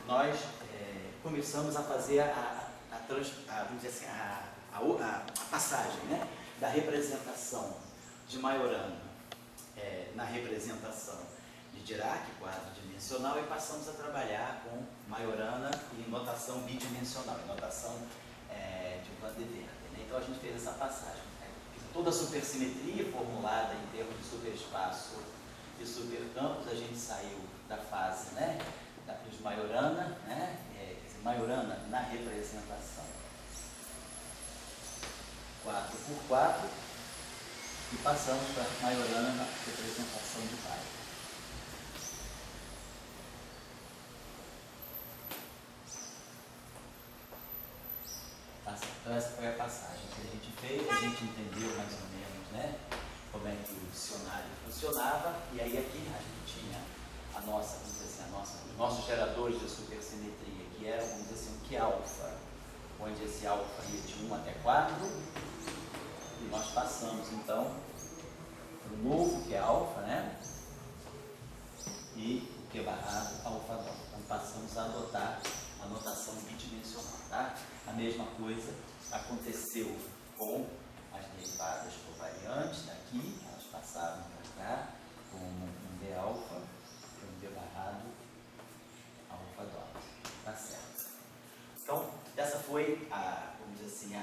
nós começamos a fazer vamos dizer assim, a passagem, né, da representação de Majorana na representação de Dirac, quadro dimensional, e passamos a trabalhar com Majorana em notação bidimensional, em notação de Van de Velde, né? Então a gente fez essa passagem. Toda a supersimetria formulada em termos de superespaço e supercampos, a gente saiu da fase, né, de Majorana, né, Majorana na representação 4x4, e passamos para Majorana na representação de Weyer. Então essa foi a passagem que a gente fez, a gente entendeu mais ou menos, né, como é que o dicionário funcionava, e aí aqui a gente tinha vamos dizer assim, os nossos geradores de supersimetria, que eram, vamos dizer assim, o que alfa, onde esse alfa ia de 1 até 4, e nós passamos então para o novo que é alfa, né, e o que barrado alfa dó. Então passamos a adotar a notação bidimensional, tá? A mesma coisa aconteceu com as derivadas covariantes daqui, elas passaram para cá com um D alfa, um D barrado alfa dó. Tá certo? Então, essa foi vamos dizer assim,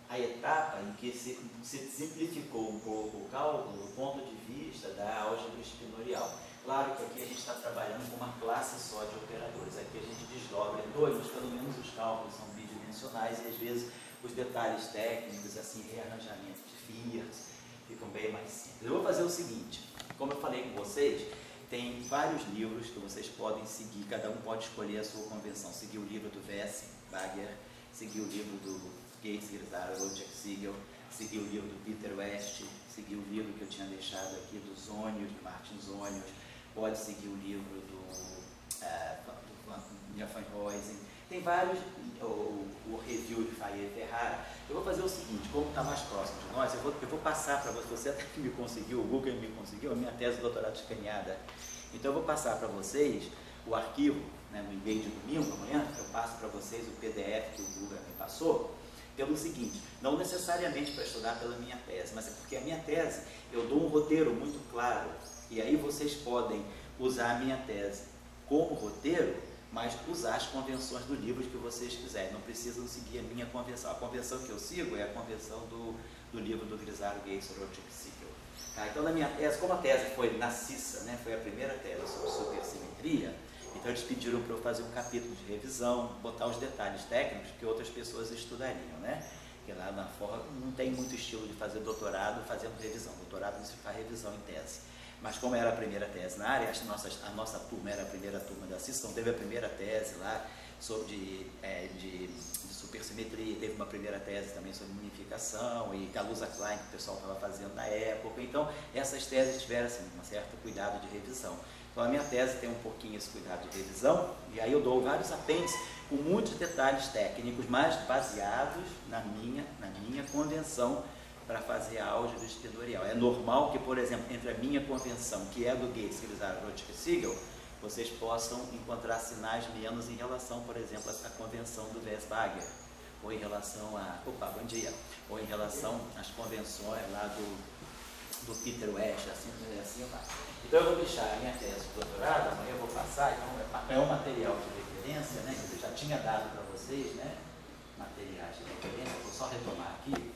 a etapa em que se simplificou um pouco o cálculo do ponto de vista da álgebra espinorial. Claro que aqui a gente está trabalhando com uma classe só de operadores. Aqui a gente desdobra em dois, mas pelo menos os cálculos são bidimensionais e às vezes os detalhes técnicos, assim, rearranjamento de fias, ficam bem mais simples. Eu vou fazer o seguinte, como eu falei com vocês, tem vários livros que vocês podem seguir, cada um pode escolher a sua convenção. Seguir o livro do Wessel, Bagger, seguir o livro do Gates, Grisaro, Wojciech Siegel, seguir o livro do Peter West, seguir o livro que eu tinha deixado aqui do Zonius, de Martin Zonius, pode seguir o livro do Van Huysen, tem vários, o review de Faye Ferrara. Eu vou fazer o seguinte, como está mais próximo de nós, eu vou passar para você até que me conseguiu, o Google me conseguiu, a minha tese de doutorado escaneada. Então eu vou passar para vocês o arquivo, né, no e-mail de domingo, amanhã, eu passo para vocês o PDF que o Google me passou, pelo seguinte, não necessariamente para estudar pela minha tese, mas é porque a minha tese, eu dou um roteiro muito claro, e aí vocês podem usar a minha tese como roteiro, mas usar as convenções do livro que vocês quiserem, não precisam seguir a minha convenção. A convenção que eu sigo é a convenção do livro do Grisaro, Gates, Wojciech Siegel. Tá? Então, na minha tese, como a tese foi na CISA, né, foi a primeira tese sobre supersimetria, então eles pediram para eu fazer um capítulo de revisão, botar os detalhes técnicos que outras pessoas estudariam, né? Porque lá na FORA não tem muito estilo de fazer doutorado fazendo revisão. Doutorado não se faz revisão em tese. Mas como era a primeira tese na área, a nossa turma era a primeira turma da CIS, então teve a primeira tese lá sobre de supersimetria, teve uma primeira tese também sobre unificação e Kaluza Klein, que o pessoal estava fazendo na época. Então, essas teses tiveram assim, um certo cuidado de revisão. Então, a minha tese tem um pouquinho esse cuidado de revisão, e aí eu dou vários apêndices com muitos detalhes técnicos, mas baseados na minha convenção para fazer a álgebra espinorial. É normal que, por exemplo, entre a minha convenção, que é do Gates, Grisaro, Wojciech Siegel, vocês possam encontrar sinais menos em relação, por exemplo, à convenção do Wessel-Bagger, ou em relação bom dia, ou em relação às convenções lá do Peter West, assim vai. Então eu vou deixar a minha tese de doutorado, amanhã eu vou passar, então é um material de referência, né, que eu já tinha dado para vocês, né, materiais de referência, vou só retomar aqui.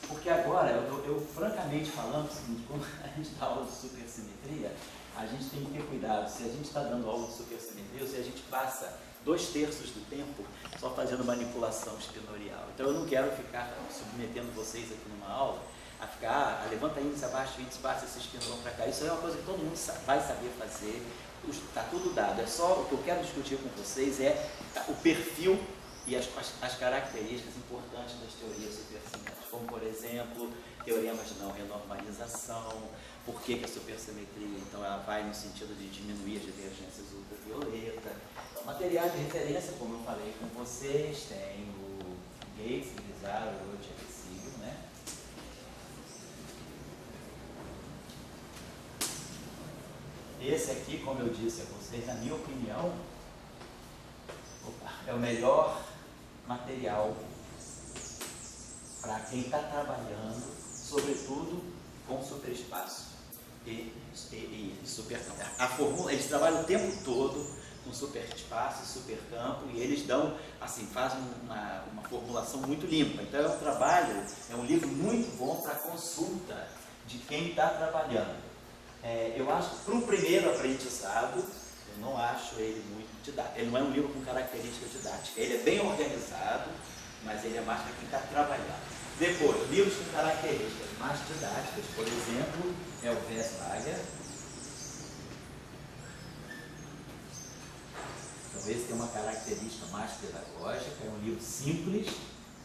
Porque agora, eu francamente falando o seguinte, como a gente dá aula de supersimetria, a gente tem que ter cuidado se a gente está dando aula de supersimetria ou se a gente passa 2/3 do tempo só fazendo manipulação espinorial. Então eu não quero ficar submetendo vocês aqui numa aula a ficar, levanta índice, abaixa índice, passa esse espinor para cá. Isso é uma coisa que todo mundo vai saber fazer, está tudo dado. É só o que eu quero discutir com vocês é o perfil e as características importantes das teorias supersimétricas, como, por exemplo, teoremas de não renormalização, por que a supersimetria, então, ela vai no sentido de diminuir as divergências ultravioleta. Então, materiais de referência, como eu falei com vocês, tem o Gates, Grisaro, Wojciech Siegel, né? esse aqui, como eu disse a vocês, na minha opinião, é o melhor material para quem está trabalhando, sobretudo com superespaço e supercampo. A fórmula, eles trabalham o tempo todo com superespaço e supercampo, e eles dão, assim, fazem uma formulação muito limpa. Então é um livro muito bom para consulta de quem está trabalhando. Eu acho que para um primeiro aprendizado, eu não acho ele muito didático. Ele não é um livro com característica didática. Ele é bem organizado, mas ele é mais para quem está trabalhando. Depois, livros com características mais didáticas, por exemplo, é o Westlager. Então, esse tem uma característica mais pedagógica, é um livro simples,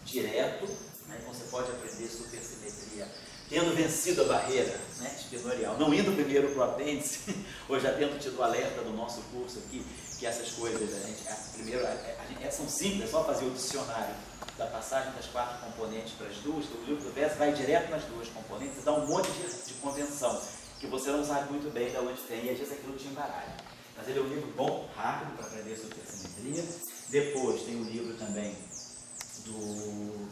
direto, né? Então você pode aprender supersimetria tendo vencido a barreira, né, espinorial, não indo primeiro para o apêndice, ou já tendo tido o alerta do nosso curso aqui, que essas coisas, são simples, é só fazer o dicionário da passagem das 4 componentes para as duas. O livro do West vai direto nas 2 componentes e dá um monte de convenção, que você não sabe muito bem de onde tem, e às vezes aquilo te embaralha. Mas ele é um livro bom, rápido, para aprender supersimetria. Depois tem o livro também do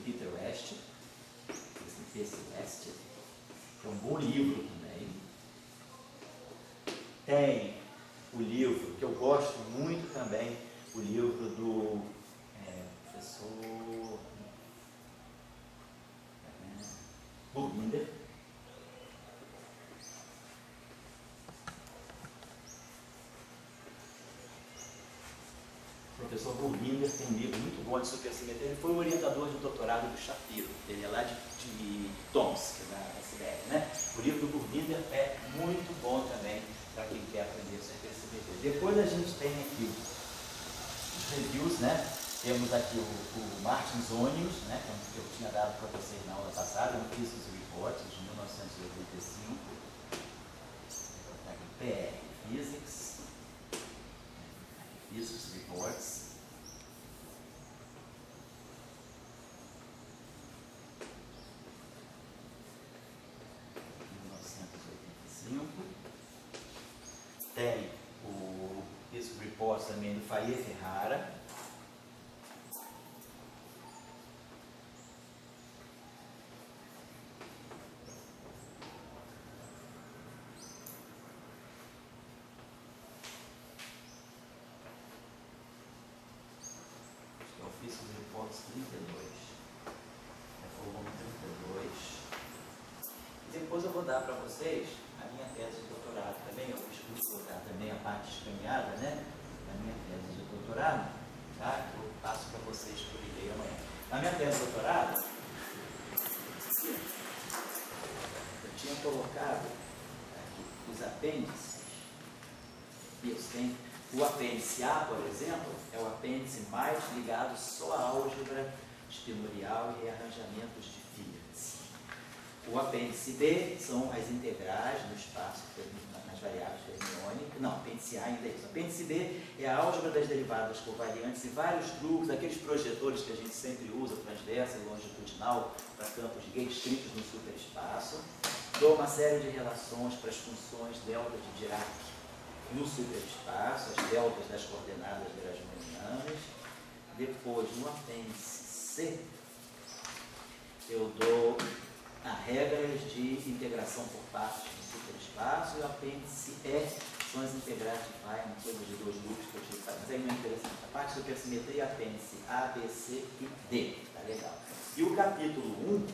Peter West, esse West, é um bom livro também. Tem o livro que eu gosto muito também, o livro do professor Burguinder. O professor Burguinder tem um livro muito bom de supersimetria. Ele foi o orientador de doutorado do Shapiro. Ele é lá de Tomsk, da SBR, né? O livro do Burguinder é muito bom também para quem quer aprender supersimetria. Depois a gente tem aqui os reviews, né? Temos aqui o Martins Onius, né? Que eu tinha dado para vocês na aula passada, no Physics Reports, de 1985. Aqui, PR Physics. Physics Reports. Tem o Physics Reports também do Faye Ferrara. Physics Reports 32. É o volume 32. E depois eu vou dar para vocês a minha tese de doutorado também. Eu vou colocar também a parte escaneada, né? Da minha tese de doutorado, tá? Eu passo para vocês por e-mail amanhã. Na minha tese de doutorado, eu tinha colocado aqui os apêndices. Isso, tem o apêndice A, por exemplo, é o apêndice mais ligado só à álgebra espinorial e rearranjamentos de Fields. O apêndice B são as integrais no espaço nas variáveis fermiônicas. Não, apêndice A ainda é isso. O apêndice B é a álgebra das derivadas covariantes e vários truques, aqueles projetores que a gente sempre usa, transversa e longitudinal, para campos de Gauss estritos no superespaço. Dou uma série de relações para as funções delta de Dirac no superespaço, as deltas das coordenadas grasmanianas. Depois, no apêndice C, eu dou regras de integração por partes no superespaço, e o apêndice E são as integrais de Feynman, coisas de 2 grupos que eu tive, mas aí não é interessante. A parte de supersimetria, apêndice A, B, C e D, tá legal. E o capítulo 1,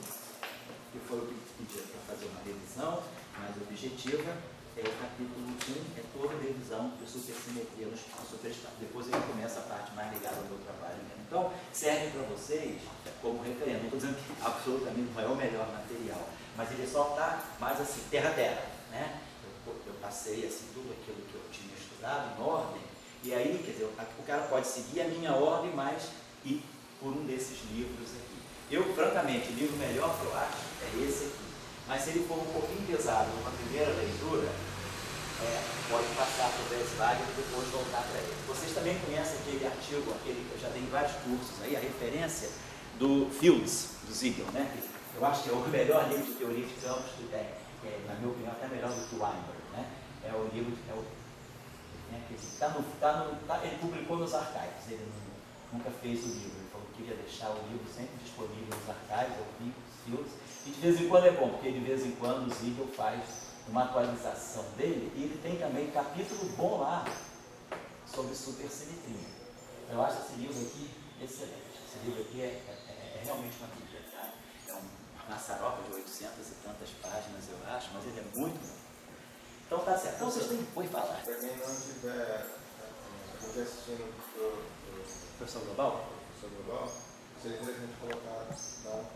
que foi o que pedi para fazer uma revisão mais objetiva, o capítulo 1 é toda a revisão de supersimetria no superespaço. Depois ele começa a parte mais ligada ao meu trabalho mesmo. Então, serve para vocês como referência. Não estou dizendo que absolutamente não é o melhor material, mas ele só está mais assim, terra-terra, né? Eu passei assim, tudo aquilo que eu tinha estudado em ordem, e aí, quer dizer, o cara pode seguir a minha ordem, mas ir por um desses livros aqui. Eu, francamente, o livro melhor que eu acho é esse aqui. Mas se ele for um pouquinho pesado numa primeira leitura, pode passar para o Westlager e depois voltar para ele. Vocês também conhecem aquele artigo, aquele que eu já dei em vários cursos, aí, a referência do Fields, do Ziegler, né? Eu acho que é o melhor livro de teoria de campos que tem. que é, na minha opinião, até melhor do que o Weinberg, né? É o livro, ele publicou nos arquivos, ele nunca fez o livro, ele falou que queria deixar o livro sempre disponível nos arquivos, ou filmes, e de vez em quando é bom, porque de vez em quando o Siegel faz uma atualização dele, e ele tem também capítulo bom lá sobre supersimetria. Eu acho esse livro aqui excelente. Esse livro aqui é realmente uma bíblia, tá? É uma maçaroca de 800 e tantas páginas, eu acho, mas ele é muito bom. Então tá certo. Então vocês têm que depois falar. Para quem não estiver assistindo o Professor Global? Professor Global, seria interessante colocar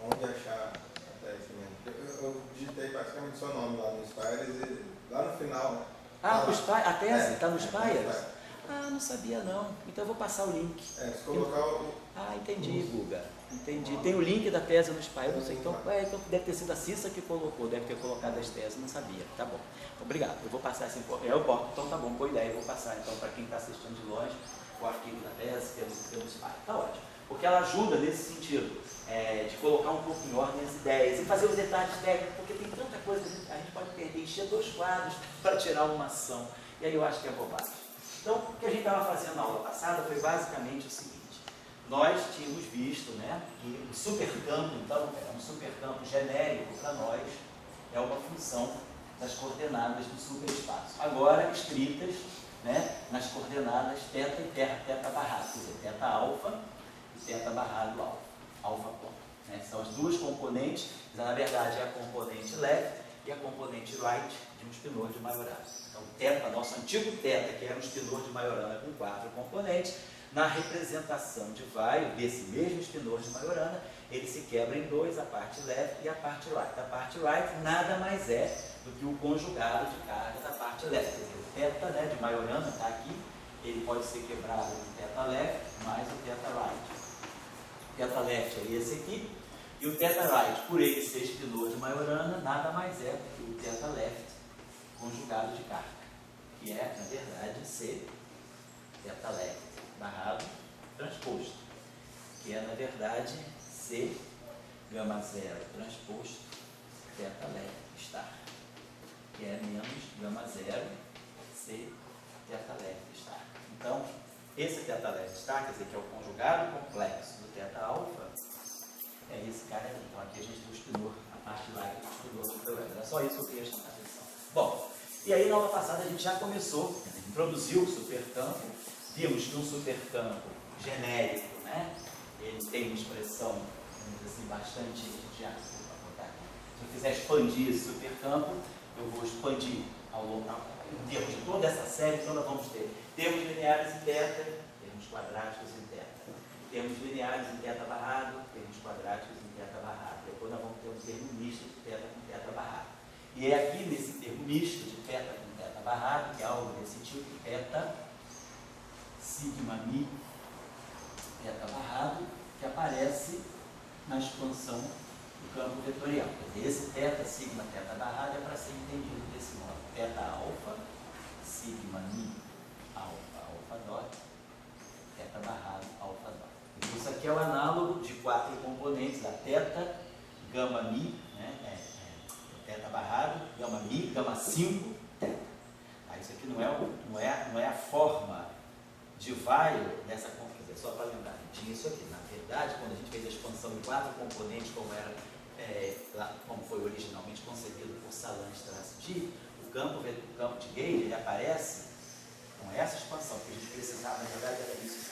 onde achar a tese mesmo. Eu digitei basicamente seu nome lá no Spires e lá no final. Ah, a tese está no Spires? Spires? Ah, não sabia não. Então eu vou passar o link. Se colocar o... Ah, entendi, Guga. Entendi. Tem o link da tese no Spires, não sei. Então deve ter sido a Cissa que colocou, deve ter colocado as teses, não sabia. Tá bom. Obrigado. Eu vou passar essa informação. Então tá bom, boa ideia. Eu vou passar então para quem está assistindo de longe o arquivo da tese pelo Spires. Tá ótimo. Porque ela ajuda nesse sentido, de colocar um pouco em ordem as ideias e fazer os detalhes técnicos, porque tem tanta coisa que a gente pode perder, encher 2 quadros para tirar uma ação. E aí eu acho que é bobagem. Então, o que a gente estava fazendo na aula passada foi basicamente o seguinte: nós tínhamos visto, né, que o supercampo, então, um supercampo genérico para nós é uma função das coordenadas do superespaço. Agora, escritas, né, nas coordenadas θ e θ barrado, quer dizer, θ alfa e θ barrado alfa ponto. Né? São as duas componentes, na verdade é a componente left e a componente right de um spinor de Majorana. Então, θ, nosso antigo θ, que era um spinor de Majorana com 4 componentes, na representação de Weyl, desse mesmo spinor de Majorana, ele se quebra em 2, a parte left e a parte right. A parte right nada mais é do que o conjugado de carga da parte left. Quer dizer, o θ, né, de Majorana está aqui, ele pode ser quebrado em θ left mais o θ right. O θ left é esse aqui, e o θ right, por ele ser spinor de Majorana, nada mais é do que o θ left conjugado de carga, que é, na verdade, C, θ left barrado transposto, que é, na verdade, C, gama zero transposto, θ left star, que é menos gama zero, C, θ left star. Então, esse θ left star, quer dizer, que é o conjugado complexo do θ alfa, é esse cara aqui. Então, aqui a gente tem o spinor, a parte lá que estudou no programa. Era só isso que eu queria chamar a atenção. Bom, e aí na aula passada a gente já começou, introduziu o supercampo, vimos que um supercampo genérico, né, ele tem uma expressão, vamos dizer assim, bastante, se eu quiser expandir esse supercampo, eu vou expandir ao longo, em termos de toda essa série, então nós vamos ter termos lineares em θ, termos quadráticos em θ, termos lineares em θ barrado, termos quadráticos em θ barrado. Depois nós vamos ter um termo misto de θ com θ barrado. E é aqui nesse termo misto de θ com θ barrado, que é algo desse tipo, θ, sigma mi, θ barrado, que aparece na expansão do campo vetorial. Quer dizer, esse θ, sigma, θ barrado é para ser entendido desse modo. Θ alfa, sigma mi, alfa dot, θ barrado, alfa dot. Então, isso aqui é o análogo de 4 componentes, a θ, gama mi, né, θ barrado, gama mi, gama 5, θ. Isso aqui não é a forma de Weyl dessa confusão, só para lembrar, tinha isso aqui. Na verdade, quando a gente fez a expansão em 4 componentes, como foi originalmente concebido por Salan-Strasdie, o campo de Gauge ele aparece com essa expansão, que a gente precisava, na verdade, era isso,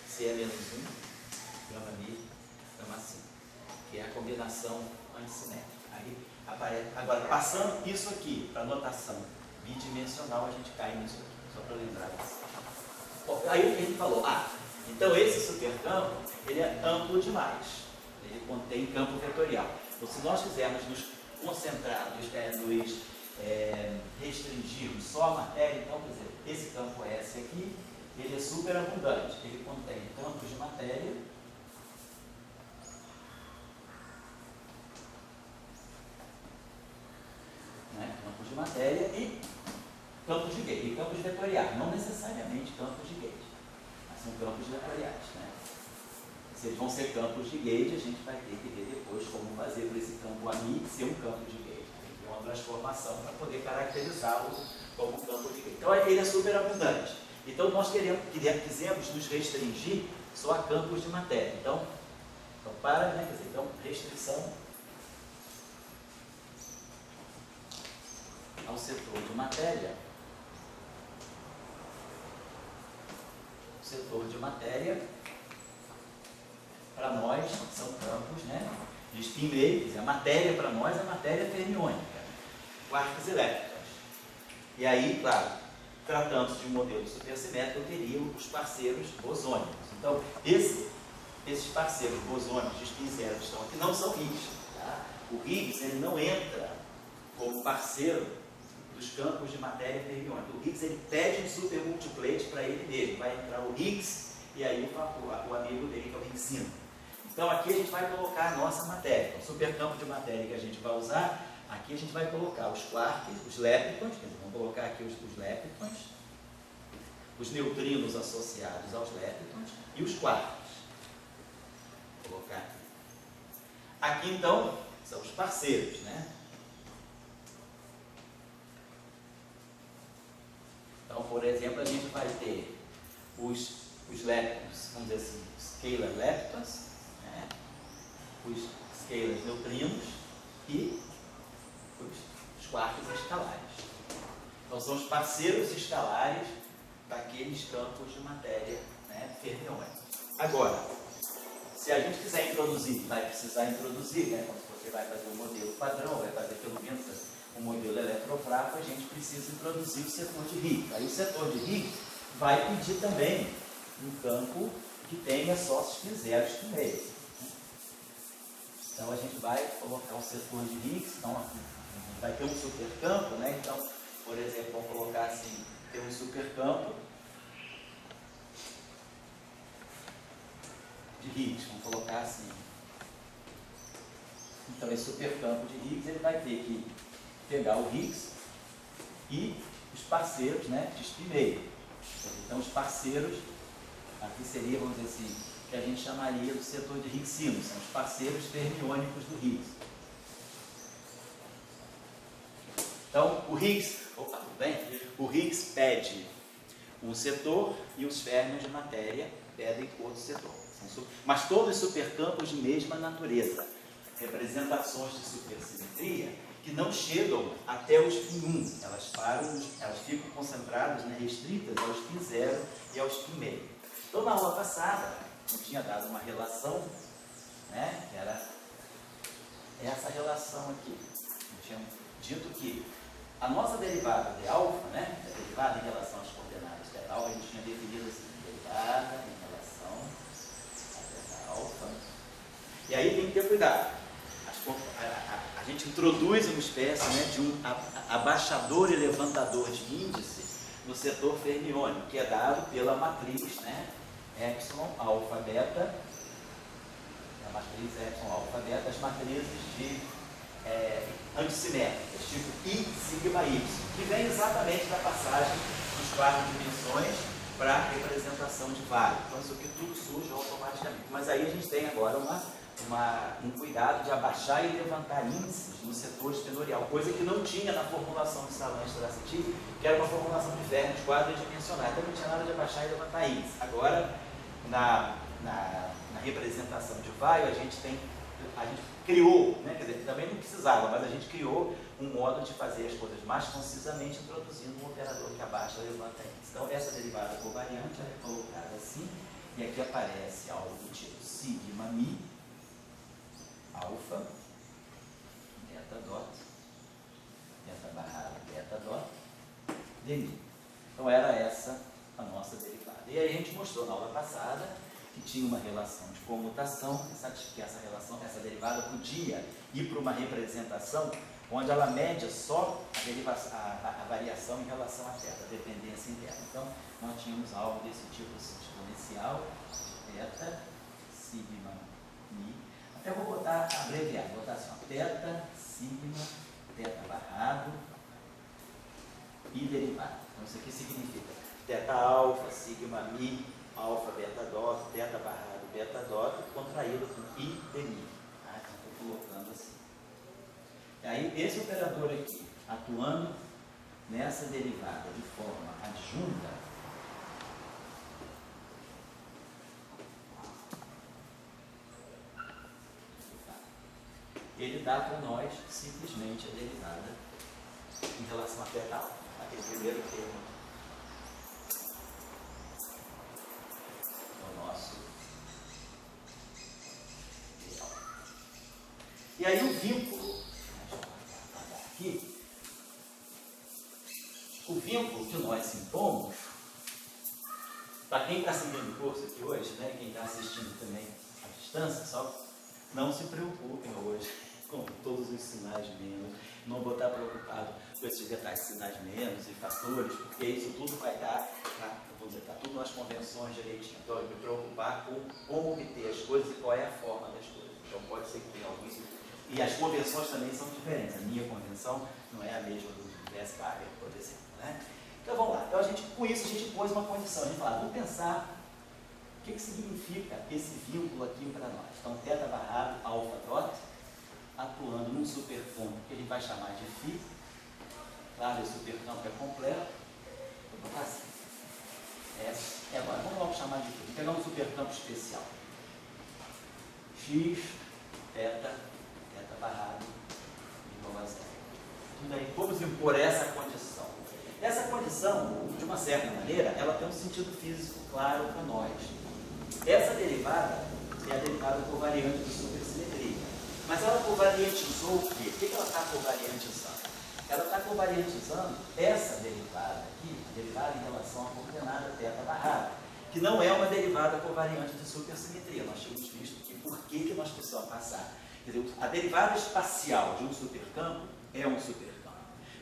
C-1, gama mi, gama 5, que é a combinação antissimétrica. Aí aparece, agora, passando isso aqui para a notação bidimensional, a gente cai nisso aqui, só para lembrar disso. Bom, aí a gente falou, então esse supercampo, ele é amplo demais, ele contém campo vetorial. Então, se nós quisermos nos concentrar, nos restringirmos só a matéria, então, quer dizer, esse campo S aqui, ele é super abundante, ele contém campos de matéria, campos de matéria e campos de Gauge, e campos vetoriais, não necessariamente campos de Gauge, mas são campos vetoriais, né? Se eles vão ser campos de Gauge, a gente vai ter que ver depois como fazer para esse campo AMI ser um campo de Gauge. Tem que ter uma uma transformação para poder caracterizá-lo como um campo de Então ele é super abundante. Então nós quisemos nos restringir só a campos de matéria. Então para, né? Quer dizer, então restrição ao setor de matéria. O setor de matéria, para nós, são campos, né, de spin-Meyer, quer dizer, a matéria para nós é matéria fermiônica, quarks elétricos. E aí, claro, tratando-se de um modelo supersimétrico, eu teria os parceiros bosônicos. Então, esses parceiros bosônicos de spin zero que estão aqui não são Higgs. Tá? O Higgs ele não entra como parceiro dos campos de matéria fermiônica. O Higgs ele pede um supermultiplete para ele mesmo. Vai entrar o Higgs e aí o amigo dele, que é o Higgsino. Então aqui a gente vai colocar a nossa matéria. O supercampo de matéria que a gente vai usar, aqui a gente vai colocar os quarks, os leptons, quer dizer, vamos colocar aqui os leptons, os neutrinos associados aos leptons e os quarks. Vou colocar aqui. Aqui então são os parceiros, né? Então, por exemplo, a gente vai ter os leptons, vamos dizer assim, scalar leptons, né? Os scalars neutrinos e os quarks escalares. Então, são os parceiros escalares daqueles campos de matéria, né, fermiônica. Agora, se a gente quiser introduzir, vai precisar introduzir, né, quando você vai fazer um modelo padrão, vai fazer pelo menos um modelo eletrofrágil, a gente precisa introduzir o setor de Higgs. Aí o setor de Higgs vai pedir também um campo que tenha só spin zeros no meio. Então a gente vai colocar o setor de Higgs, então vai ter um supercampo, né? Então, por exemplo, vamos colocar assim, tem um supercampo de Higgs, vamos colocar assim. Então esse supercampo de Higgs ele vai ter que pegar o Higgs e os parceiros, né, de spin-Meyer. Então os parceiros, aqui seria, vamos dizer assim, que a gente chamaria do setor de Higgsino, são os parceiros fermiônicos do Higgs. Então o Higgs, tudo bem? O Higgs pede um setor e os férmions de matéria pedem outro setor. Mas todos supercampos de mesma natureza, representações de supersimetria que não chegam até o spin 1, elas ficam concentradas, né, restritas ao spin 0 e ao spin meio. Então na aula passada eu tinha dado uma relação, né, que era essa relação aqui. Eu tinha dito que a nossa derivada de alfa, né, a derivada em relação às coordenadas θ alfa, a gente tinha definido assim, derivada em relação a θ alfa. E aí tem que ter cuidado. A gente introduz uma espécie, né, de um abaixador e levantador de índice no setor fermiônico, que é dado pela matriz, né, epsilon, alfa, beta, a matriz epsilon, alfa, beta, as matrizes de antissimétricas, tipo I, sigma, Y, que vem exatamente da passagem dos 4 dimensões para a representação de vários. Então isso aqui tudo surge automaticamente. Mas aí a gente tem agora um cuidado de abaixar e levantar índices no setor espinorial, coisa que não tinha na formulação de Salange-Traciti, que era uma formulação de férmions quadridimensionais, então não tinha nada de abaixar e levantar índices. Agora, na representação de Weyl, a gente criou, né, quer dizer, também não precisava, mas a gente criou um modo de fazer as coisas mais concisamente, introduzindo um operador que abaixa e levanta índices. Então, essa derivada covariante é colocada assim, e aqui aparece algo do tipo sigma mi, alfa, beta dot, beta barrada, beta dot, dmi. Então era essa a nossa derivada. E aí a gente mostrou na aula passada que tinha uma relação de comutação, que essa derivada podia ir para uma representação onde ela mede só a variação em relação à θ, a dependência interna. Então nós tínhamos algo desse tipo assim, exponencial, θ, sigma, mi. Até vou botar abreviado, vou botar assim, ó, θ, sigma, θ barrado e derivado. Então isso aqui significa θ alfa, sigma mi, alfa, beta dot, θ barrado, beta dot, contraído com I de mi. Tá? Então estou colocando assim. Aí esse operador aqui, atuando nessa derivada de forma adjunta, ele dá para nós simplesmente a derivada em relação a θ, aquele primeiro termo do nosso real. E aí o vínculo, aqui, o vínculo que nós impomos, para quem está seguindo o curso aqui hoje, né, quem está assistindo também à distância, só não se preocupem hoje com todos os sinais menos, não vou estar preocupado com esses detalhes de sinais menos e fatores, porque isso tudo vai estar, vou dizer, está tudo nas convenções direitinho. Então, eu me preocupar com como obter as coisas e qual é a forma das coisas. Então, pode ser que tenha alguns. E as convenções também são diferentes. A minha convenção não é a mesma do Westphalen, por exemplo. Né? Então, vamos lá. Então, com isso, a gente pôs uma condição. A gente fala, vamos pensar o que significa esse vínculo aqui para nós. Então, θ barrado, alfa dot, atuando num superponto que ele vai chamar de φ. Claro, esse supercampo é completo. Vou botar assim. Agora, vamos logo chamar de φ. Vou pegar um supercampo especial. X, θ barrado, igual a zero. Tudo aí, vamos impor essa condição. Essa condição, de uma certa maneira, ela tem um sentido físico claro para nós. Essa derivada é a derivada covariante de supersimetria. Mas ela covariantizou o quê? O que ela está covariantizando? Ela está covariantizando essa derivada aqui, a derivada em relação à coordenada θ barrada, que não é uma derivada covariante de supersimetria. Nós tínhamos visto aqui por que nós precisamos passar. Quer dizer, a derivada espacial de um supercampo é um supercampo.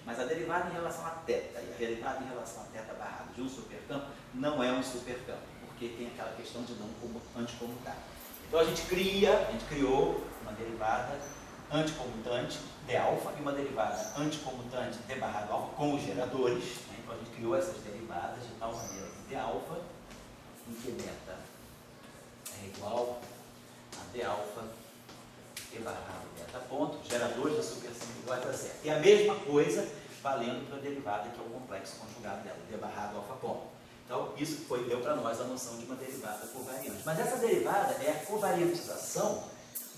Mas a derivada em relação a θ e a derivada em relação a θ barrado de um supercampo não é um supercampo, porque tem aquela questão de não anticomutar. Então a gente criou uma derivada anticomutante d alfa e uma derivada anticomutante d barrado alfa com os geradores. Né? Então a gente criou essas derivadas de tal maneira que d alfa, em que beta é igual a d alfa e barrado beta ponto, geradores da supersimetria iguais a zero. E a mesma coisa valendo para a derivada que é o complexo conjugado dela, d barrado alfa ponto. Então, isso deu para nós a noção de uma derivada covariante. Mas essa derivada é a covariantização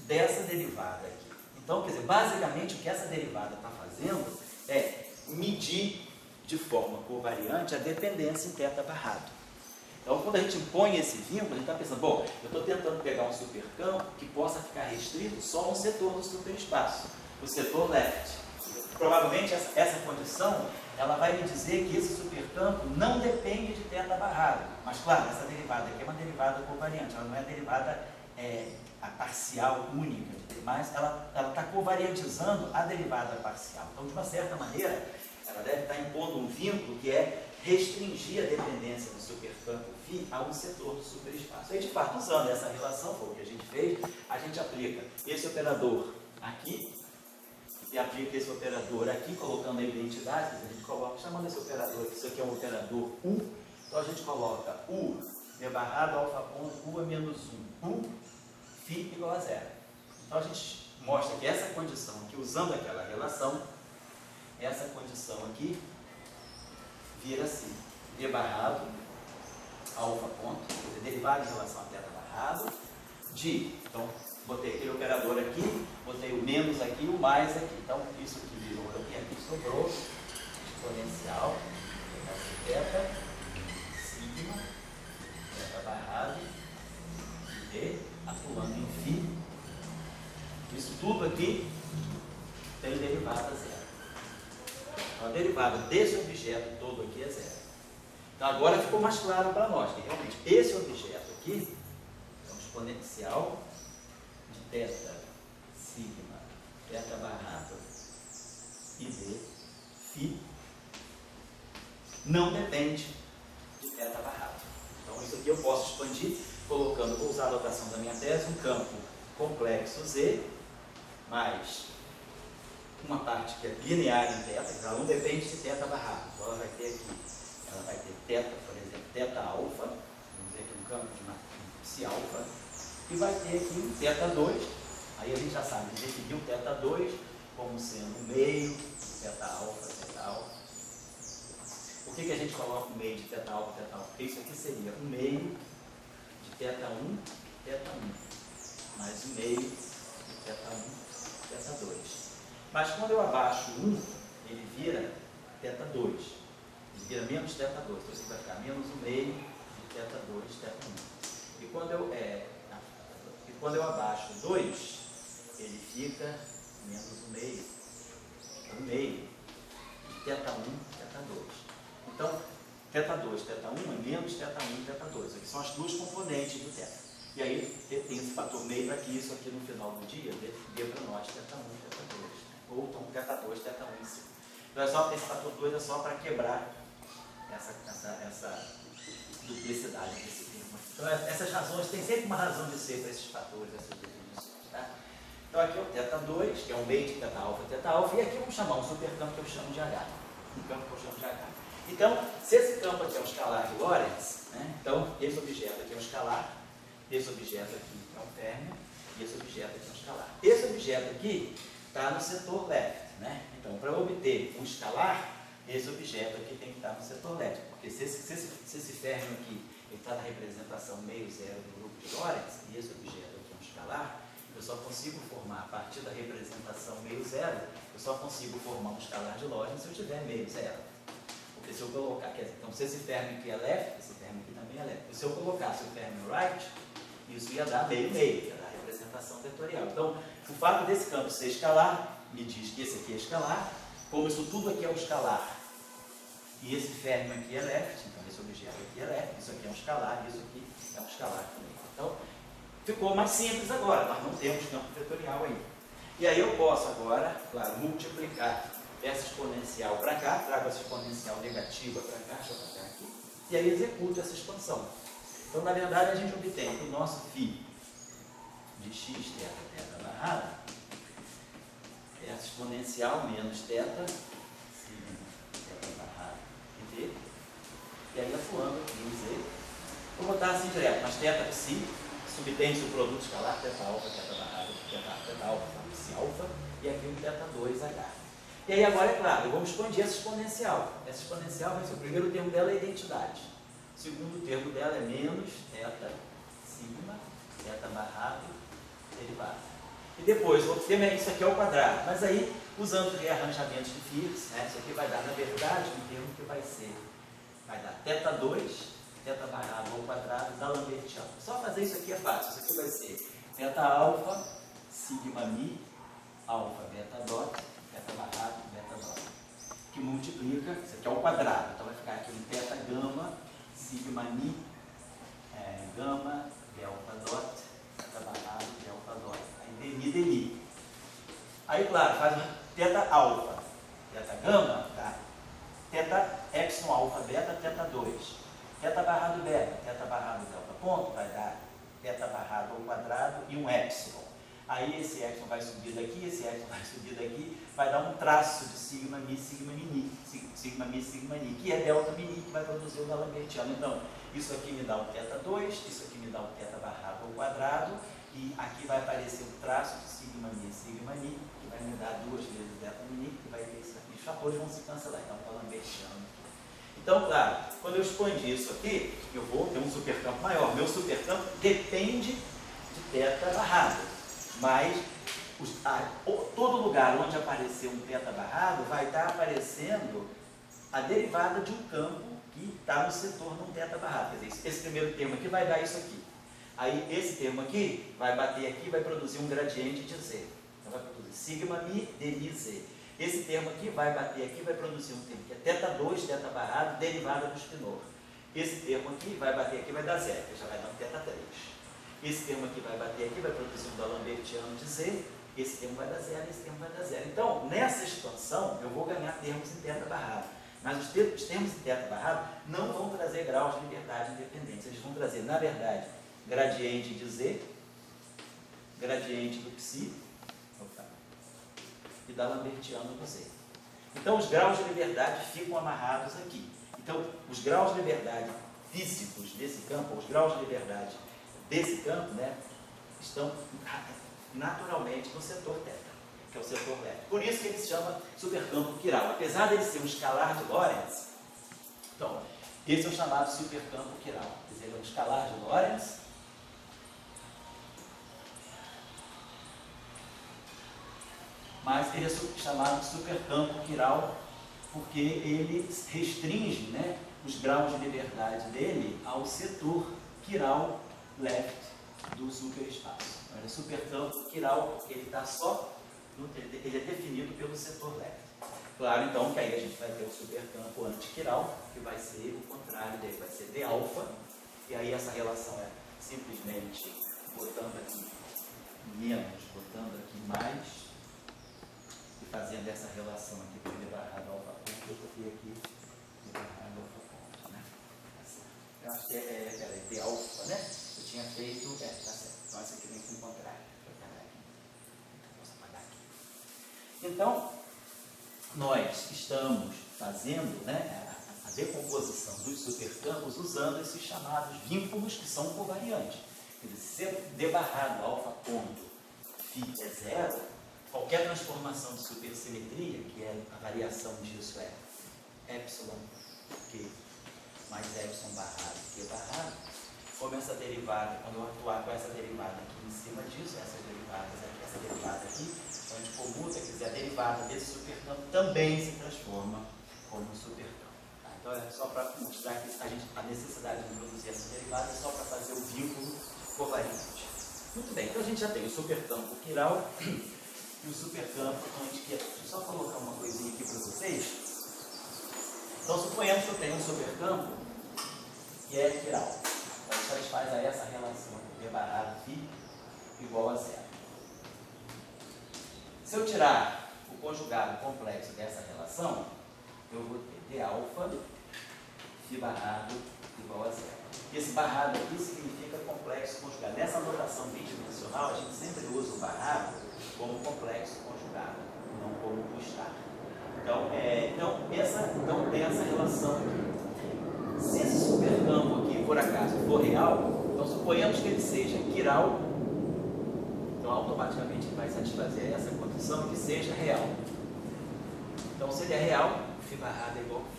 dessa derivada aqui. Então, quer dizer, basicamente o que essa derivada está fazendo é medir de forma covariante a dependência em θ barrado. Então, quando a gente impõe esse vínculo, a gente está pensando, bom, eu estou tentando pegar um supercampo que possa ficar restrito só a um setor do superespaço, o setor left. Provavelmente essa condição ela vai me dizer que esse supercampo não depende de θ barrado. Mas, claro, essa derivada aqui é uma derivada covariante, ela não é derivada a parcial única, mas ela está covariantizando a derivada parcial. Então, de uma certa maneira, ela deve estar impondo um vínculo que é restringir a dependência do supercampo φ a um setor do superespaço. Aí, de fato, usando essa relação, foi o que a gente fez, a gente aplica esse operador aqui, e aplica esse operador aqui, colocando a identidade, a gente coloca, chamando esse operador, isso aqui é um operador U, então a gente coloca U, d barrado, alfa ponto, U é menos 1, U, φ igual a zero. Então a gente mostra que essa condição aqui, usando aquela relação, essa condição aqui, vira assim, d barrado, alfa ponto, quer dizer, derivada em relação a θ barrado, de, então, botei aquele operador aqui, botei o menos aqui e o mais aqui. Então, isso que virou aqui sobrou exponencial, θ, sigma, θ barrado, d, atuando em φ. Isso tudo aqui tem derivada zero. Então, a derivada desse objeto todo aqui é zero. Então, agora ficou mais claro para nós que realmente esse objeto aqui é um exponencial de θ, sigma, θ barrado e d, φ, não depende de θ barrado. Então, isso aqui eu posso expandir colocando, vou usar a notação da minha tese, um campo complexo Z, mais uma parte que é linear em θ, ela não depende de θ barrado. Então, ela vai ter aqui, ela vai ter θ, por exemplo, θ alfa, vamos dizer aqui um campo de psi alfa, e vai ter aqui um θ2, aí a gente já sabe, a gente definiu θ2 como sendo o meio de θ alfa, θ alfa. Por que a gente coloca o meio de θ alfa, θ alfa? Porque isso aqui seria o meio de θ1, θ1, mais o meio de θ1, θ2. Mas quando eu abaixo 1, ele vira θ2. Ele vira menos θ2. Então isso vai ficar menos o meio de θ2, θ1. E quando eu abaixo 2, ele fica menos o meio de θ1, θ2. Então, θ2, θ1 é menos θ1, θ2. Aqui são as duas componentes do θ. E aí tem esse fator meio para que isso aqui no final do dia dê para nós θ1, θ2. Ou então θ2, θ1 em si. Então esse fator 2 é só para quebrar essa duplicidade desse termo. Então essas razões, tem sempre uma razão de ser para esses fatores, essas definições. Tá? Então aqui é o θ2, que é o meio de θ alfa, e aqui vamos chamar um supercampo que eu chamo de H. Um campo que eu chamo de H. Então, se esse campo aqui é um escalar de Lorentz, né? Então esse objeto aqui é um escalar, esse objeto aqui é um término, e esse objeto aqui é um escalar. Esse objeto aqui está no setor left, né? Então, para obter um escalar, esse objeto aqui tem que estar no setor left, porque se esse término aqui está na representação meio zero do grupo de Lorentz, e esse objeto aqui é um escalar, eu só consigo formar, a partir da representação meio zero, eu só consigo formar um escalar de Lorentz se eu tiver meio zero. Porque se eu colocar, quer dizer, então se esse término aqui é left, esse término aqui também é left. E se eu colocasse o término right, isso ia dar meio, ia dar representação vetorial. Então, o fato desse campo ser escalar, me diz que esse aqui é escalar, como isso tudo aqui é um escalar, e esse término aqui é left, então esse objeto aqui é left, isso aqui é um escalar, e isso aqui é um escalar também. Então, ficou mais simples agora, nós não temos campo vetorial aí. E aí eu posso agora, claro, multiplicar essa exponencial para cá, trago essa exponencial negativa para cá, deixa eu botar aqui, e aí executo essa expansão. Então, na verdade, a gente obtém que o nosso φ de x, θ barrado, é essa exponencial menos θ, sigma, θ barrado, e d, e aí atuando aqui em z, vou botar assim direto, mas θ psi, subtende o produto escalar, θ alfa, θ barrado, θ alfa, psi alfa, e aqui um θ2h. E aí agora, é claro, vamos expandir essa exponencial. Essa exponencial vai ser, o primeiro termo dela é a identidade. O segundo termo dela é menos θ, sigma, θ barrado, derivado. E depois, o outro termo é isso aqui ao quadrado. Mas aí, usando rearranjamentos de φ, né, isso aqui vai dar, na verdade, um termo que vai dar θ2, θ barrado ao quadrado da Lambertiana. Só fazer isso aqui é fácil. Isso aqui vai ser θ alfa, sigma mi, alfa beta dot, θ barrado, beta dot. Que multiplica, isso aqui é ao quadrado. Então vai ficar aqui um θ gama, sigma mi, gama, delta dot, θ barrado, delta dot. Aí dmi, dmi. Aí, claro, faz θ alfa, θ gama, tá? θ epsilon alfa beta, θ2. Θ barrado beta, θ barrado delta ponto, vai dar θ barrado ao quadrado e um epsilon. Aí esse epsilon vai subir daqui, esse epsilon vai subir daqui, vai dar um traço de sigma mi, sigma mi, sigma mi, sigma mi, que é delta mi, que vai produzir o da Lambertiana. Então, isso aqui me dá um θ2, isso aqui me dá um θ barrado ao quadrado, e aqui vai aparecer o traço de sigma mi, que vai me dar 2 vezes delta mi, que vai ter isso aqui. Os fatores vão se cancelar, então está Lambertiano. Então, claro, quando eu expandir isso aqui, eu vou ter um supercampo maior. Meu supercampo depende de θ barrado, mas todo lugar onde aparecer um θ barrado vai estar aparecendo a derivada de um campo que está no setor num θ barrado. Quer dizer, esse primeiro termo aqui vai dar isso aqui. Aí esse termo aqui vai bater aqui e vai produzir um gradiente de z. Então vai produzir sigma mi dmi z. Esse termo aqui vai bater aqui e vai produzir um termo que é θ2, θ barrado, derivada do spinor. Esse termo aqui vai bater aqui e vai dar zero, já vai dar um θ3. Esse termo aqui vai bater aqui, vai produzir um da Lambertiano de z. Esse termo vai dar zero, esse termo vai dar zero. Então, nessa expansão, eu vou ganhar termos em θ barrado. Mas os termos em θ barrado não vão trazer graus de liberdade independentes. Eles vão trazer, na verdade, gradiente de z, gradiente do psi, e da Lambertiano do z. Então, os graus de liberdade ficam amarrados aqui. Então, os graus de liberdade físicos desse campo, os graus de liberdade desse campo, né, estão naturalmente no setor θ. que é o setor leve. Por isso que ele se chama supercampo quiral. Apesar dele ser um escalar de Lorentz, então, esse é o chamado supercampo quiral. Quer dizer, ele é um escalar de Lorentz, mas ele é chamado de supercampo quiral porque ele restringe, né, os graus de liberdade dele ao setor quiral left do superespaço. Ele é supercampo quiral porque ele está só, ele é definido pelo setor left. Claro, então, que aí a gente vai ter o supercampo antiquiral, que vai ser o contrário dele, vai ser d alfa, e aí essa relação é simplesmente botando aqui menos, botando aqui mais, e fazendo essa relação aqui com d barrado alfa ponto, eu botei aqui d barrado alfa ponto, né? Tá certo. Eu acho que é d alfa, né? Eu tinha feito, tá certo. Então, essa aqui vem com o contrário. Posso apagar aqui. Então, nós estamos fazendo, né, a decomposição dos supercampos usando esses chamados vínculos que são covariantes. Quer dizer, se d barrado alfa ponto φ é zero, qualquer transformação de supersimetria, que é a variação disso é epsilon q mais epsilon barrado q barrado, como essa derivada, quando eu atuar com essa derivada aqui em cima disso, essas derivadas aqui, essa derivada aqui, onde comuta, quer dizer, a derivada desse supercampo também se transforma como um supercampo. Tá? Então é só para mostrar que a necessidade de introduzir essa derivada é só para fazer o vínculo covariante. Muito bem, então a gente já tem o supercampo quiral e o supercampo antiquiral. Deixa eu só colocar uma coisinha aqui para vocês. Então suponhamos que eu tenho um supercampo que é quiral. Então a gente faz essa relação d barrado φ igual a zero. Se eu tirar o conjugado complexo dessa relação, eu vou ter d alfa φ barrado igual a zero. E esse barrado aqui significa complexo conjugado. Nessa notação bidimensional, a gente sempre usa o barrado como complexo conjugado, não como o estar. Então, tem essa relação aqui. Se esse supercampo aqui, por acaso, for real, então suponhamos que ele seja quiral, então automaticamente ele vai satisfazer essa condição que seja real. Então, se ele é real, φ barrado é igual a φ.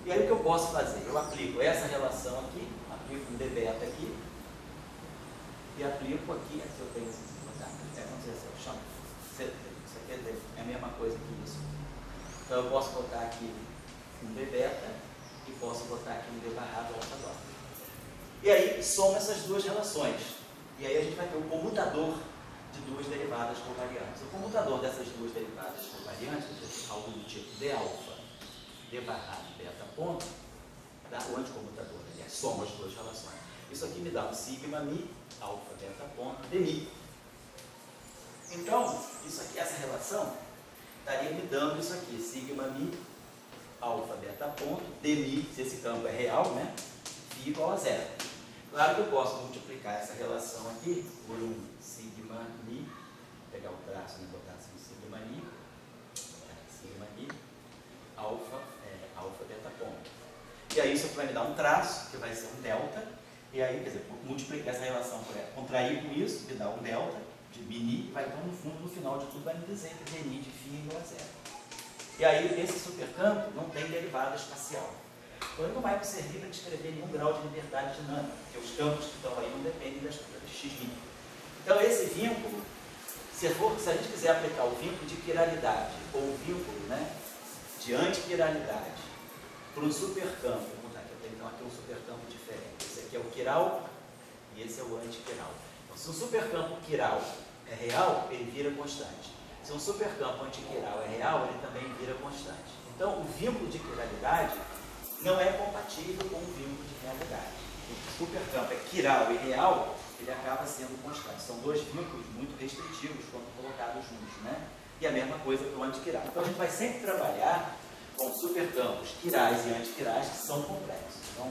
E aí o que eu posso fazer? Eu aplico essa relação aqui, aplico um d beta aqui, e aplico aqui eu tenho, vamos dizer assim, eu chamo, isso aqui é a mesma coisa que isso. Então eu posso botar aqui um d beta e posso botar aqui um d barrado alfa dó. E aí soma essas duas relações. E aí a gente vai ter o comutador de duas derivadas covariantes. O comutador dessas duas derivadas covariantes é algo do tipo d alfa, d barrado beta ponto, dá o anticomutador, aliás, soma as duas relações. Isso aqui me dá um sigma mi, alfa beta ponto, d mi. Então, isso aqui, essa relação, estaria me dando isso aqui, sigma mi, alfa beta ponto, d mi, se esse campo é real, né, φ igual a zero. Claro que eu posso multiplicar essa relação aqui por um sigma mi, pegar o traço e botar assim, sigma mi, alfa beta ponto. E aí isso vai me dar um traço, que vai ser um delta, e aí, quer dizer, multiplicar essa relação por ela, contrair com isso, me dá um delta de mini, vai então no fundo, no final de tudo, vai me dizer que dmi de φ igual a zero. E aí esse supercampo não tem derivada espacial. Então ele não vai servir para descrever nenhum grau de liberdade dinâmica, porque os campos que estão aí não dependem das coisas de x'. Então esse vínculo, se a gente quiser aplicar o vínculo de quiralidade, ou o vínculo, né, de antiquiralidade, para o supercampo, vou botar aqui, eu tenho então aqui um supercampo diferente. Esse aqui é o quiral e esse é o antiquiral. Então, se o supercampo quiral é real, ele vira constante. Se um supercampo antiquiral é real, ele também vira constante. Então, o vínculo de quiralidade não é compatível com o vínculo de realidade. O supercampo é quiral e real, ele acaba sendo constante. São dois vínculos muito restritivos quando colocados juntos, né? E a mesma coisa para o antiquiral. Então, a gente vai sempre trabalhar com supercampos quirais e antiquirais que são complexos. Então,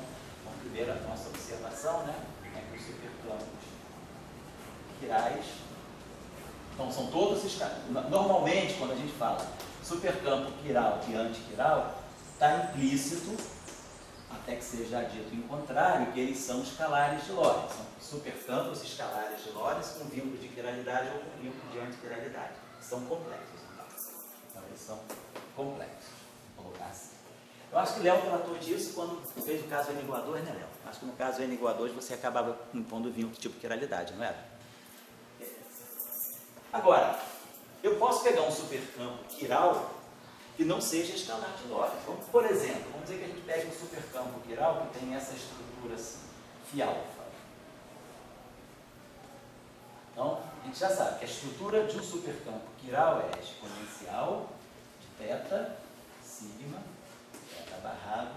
primeiro a nossa observação, né, é que os supercampos quirais, então são todos esses casos. Normalmente, quando a gente fala supercampo quiral e antiquiral, está implícito, até que seja dito em contrário, que eles são escalares de Lorentz. São supercampos escalares de Lorentz com vínculo de quiralidade ou com vínculo de antiquiralidade. são complexos. Então, eles são complexos. Vou colocar assim. Eu acho que Léo tratou disso quando fez o caso eniguador, né, Léo? Acho que no caso eniguador você acabava impondo vinho tipo de quiralidade, não era? Agora, eu posso pegar um supercampo quiral que não seja escalar de Lorentz. Então, por exemplo, vamos dizer que a gente pega um supercampo quiral que tem essa estrutura assim, φ-alfa. Então, a gente já sabe que a estrutura de um supercampo quiral é exponencial de θ, sigma, θ barrado.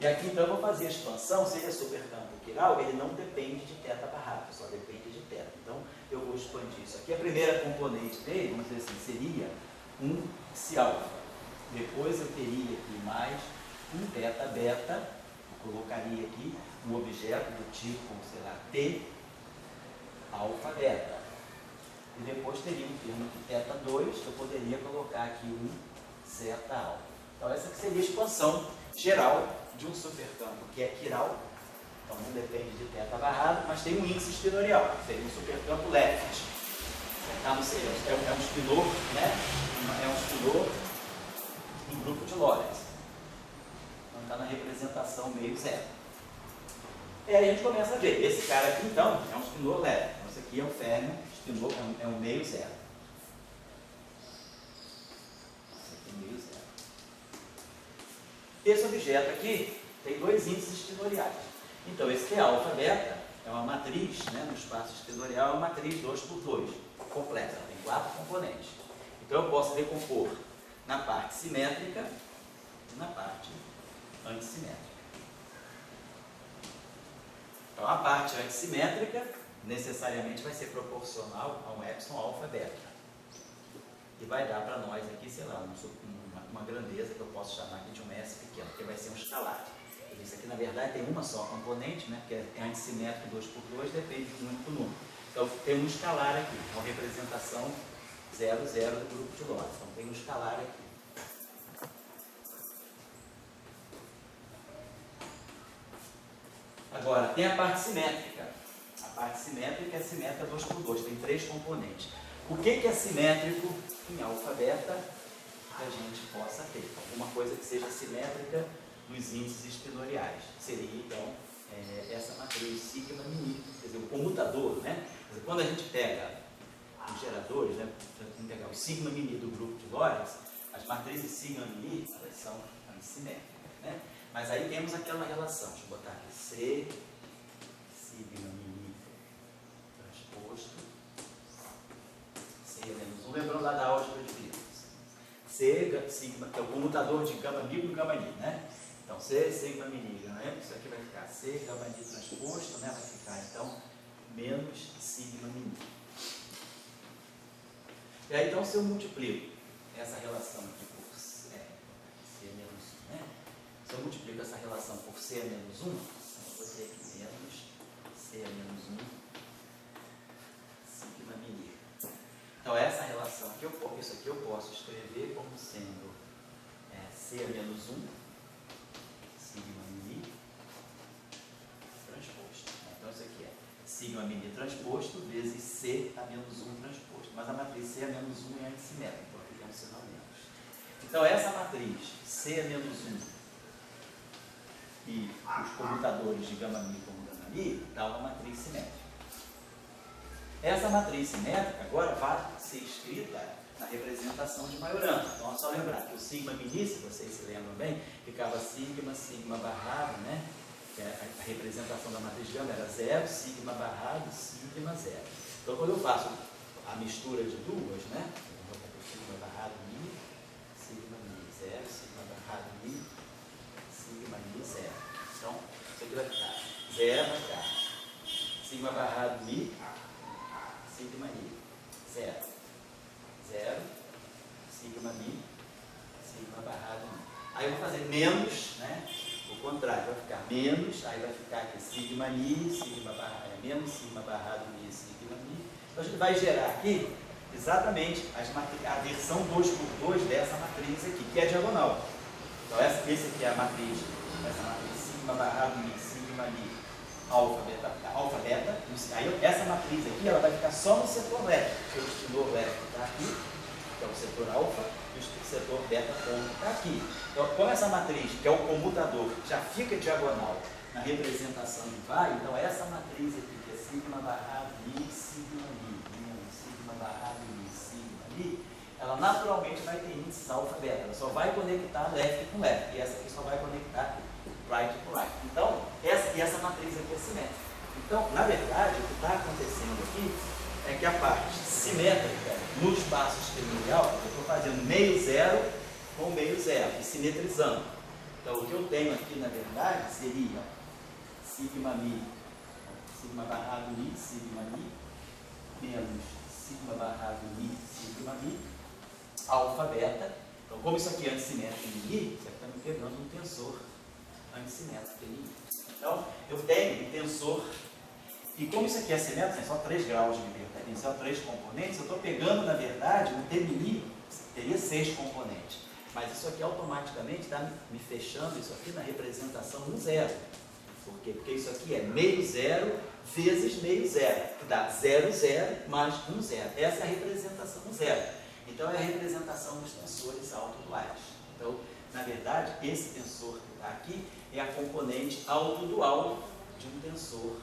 E aqui então eu vou fazer a expansão, se ele é supercampo quiral, ele não depende de θ barrado, só depende de θ. Então, eu vou expandir isso aqui. A primeira componente dele, vamos dizer assim, seria um psi-alfa. Depois eu teria aqui mais um θ beta, eu colocaria aqui um objeto do tipo, sei lá, T alfa beta. E depois teria um termo de θ2, eu poderia colocar aqui um zeta alfa. Então essa aqui seria a expansão geral de um supercampo que é quiral. Então não depende de θ barrado, mas tem um índice espinorial, seria um supercampo left. É um espinor, né? É um espinor em grupo de Lorentz. Então está na representação meio zero. E aí a gente começa a ver. Esse cara aqui então é um espinor leve. Então esse aqui é um férmio, espinor é um meio zero. Esse aqui é meio zero. Esse objeto aqui tem dois índices espinoriais. Então esse T alfa beta é uma matriz, né, no espaço espinorial, é uma matriz 2×2, completa, ela tem 4 componentes. Então eu posso decompor na parte simétrica e na parte antissimétrica. Então a parte antissimétrica necessariamente vai ser proporcional a um epsilon alfa beta. E vai dar para nós aqui, sei lá, uma grandeza que eu posso chamar aqui de um S pequeno, que vai ser um escalar. Isso aqui, na verdade, tem uma só componente, né, que é antissimétrico 2×2, depende de um único número. Então, tem um escalar aqui, uma representação 0, 0 do grupo de Lorentz. Então, tem um escalar aqui. Agora, tem a parte simétrica. A parte simétrica é simétrica 2×2, tem 3 componentes. O que é simétrico em alfa beta que a gente possa ter? Alguma coisa que seja simétrica dos índices espinoriais. Seria, então, essa matriz sigma mini, quer dizer, o comutador, né? Quer dizer, quando a gente pega os geradores, né? Vamos pegar o sigma mini do grupo de Lorentz, as matrizes sigma mini, elas são antissimétricas, né? Mas aí temos aquela relação, deixa eu botar aqui, C, sigma mini transposto, C menos 1, lembrando lá da álgebra de Friedmann. C, sigma, que é o comutador de gama mi com gama ni, né? Então, C, sigma mini, né? Isso aqui vai ficar C, gama ni transposto, né? Vai ficar, então, menos sigma mini. E aí, então, se eu multiplico essa relação aqui por C menos 1, né? Se eu multiplico essa relação por C menos 1, eu vou ter aqui menos C menos 1 sigma mini. Então, essa relação aqui, isso aqui eu posso escrever como sendo C menos 1 sigma mini transposto. Então, isso aqui é sigma mini transposto vezes C a menos 1 transposto. Mas a matriz C a menos 1 é antissimétrica, então aqui tem um sinal menos. Então, essa matriz C a menos 1 e os comutadores de gama mi com gama ni dá uma matriz simétrica. Essa matriz simétrica agora vai ser escrita na representação de Majorana. Então é só lembrar que o sigma mini, se vocês se lembram bem, ficava sigma barrado, né? Que a representação da matriz gama era 0, sigma barrado, sigma 0. Então quando eu faço a mistura de duas, né? Eu vou botar aqui sigma barrado mi 0, sigma barrado mi 0. Então isso aqui vai ficar 0, vai ficar sigma barrado mi sigma ni 0, 0, sigma mi, sigma barrado mi. Aí eu vou fazer menos, né? O contrário, vai ficar menos, aí vai ficar aqui sigma ni, sigma barrado, menos sigma barrado mi, sigma mi. Então a gente vai gerar aqui exatamente a versão 2×2 dessa matriz aqui, que é diagonal. Então esse aqui é a matriz, essa matriz sigma barrado mi, sigma ni alfa, beta, aí essa matriz aqui, ela vai ficar só no setor elétrico, porque o extintor elétrico está aqui, que é o setor alfa, e o setor beta ponto está aqui. Então, como essa matriz, que é o comutador, já fica diagonal na representação de vai, então essa matriz aqui, que é sigma barrado mi, sigma barrado mi, sigma mi, ela naturalmente vai ter índices alfa, beta, ela só vai conectar left com left, e essa aqui só vai conectar right com right. Então, essa matriz aqui é simétrica. Então, na verdade, o que está acontecendo aqui é que a parte simétrica no espaço exteriorial, eu estou fazendo meio zero com meio zero, e simetrizando. Então, o que eu tenho aqui, na verdade, seria sigma mi, sigma barrado mi, sigma mi, menos sigma barrado mi, sigma mi, alfa, beta. Então, como isso aqui é antissimétrico em mi, você está me pegando um tensor antissimétrico em mi. Então, eu tenho um tensor, e como isso aqui é simétrico, tem só 3 graus de liberdade, tem só 3 componentes, eu estou pegando, na verdade, um T mi teria 6 componentes. Mas isso aqui automaticamente está me fechando isso aqui na representação no zero. Por quê? Porque isso aqui é meio zero vezes meio zero, que dá 0, 0 mais 1, 0. Essa é a representação no zero. Então, é a representação dos tensores autoduais. Então, na verdade, esse tensor que está aqui é a componente autodual de um tensor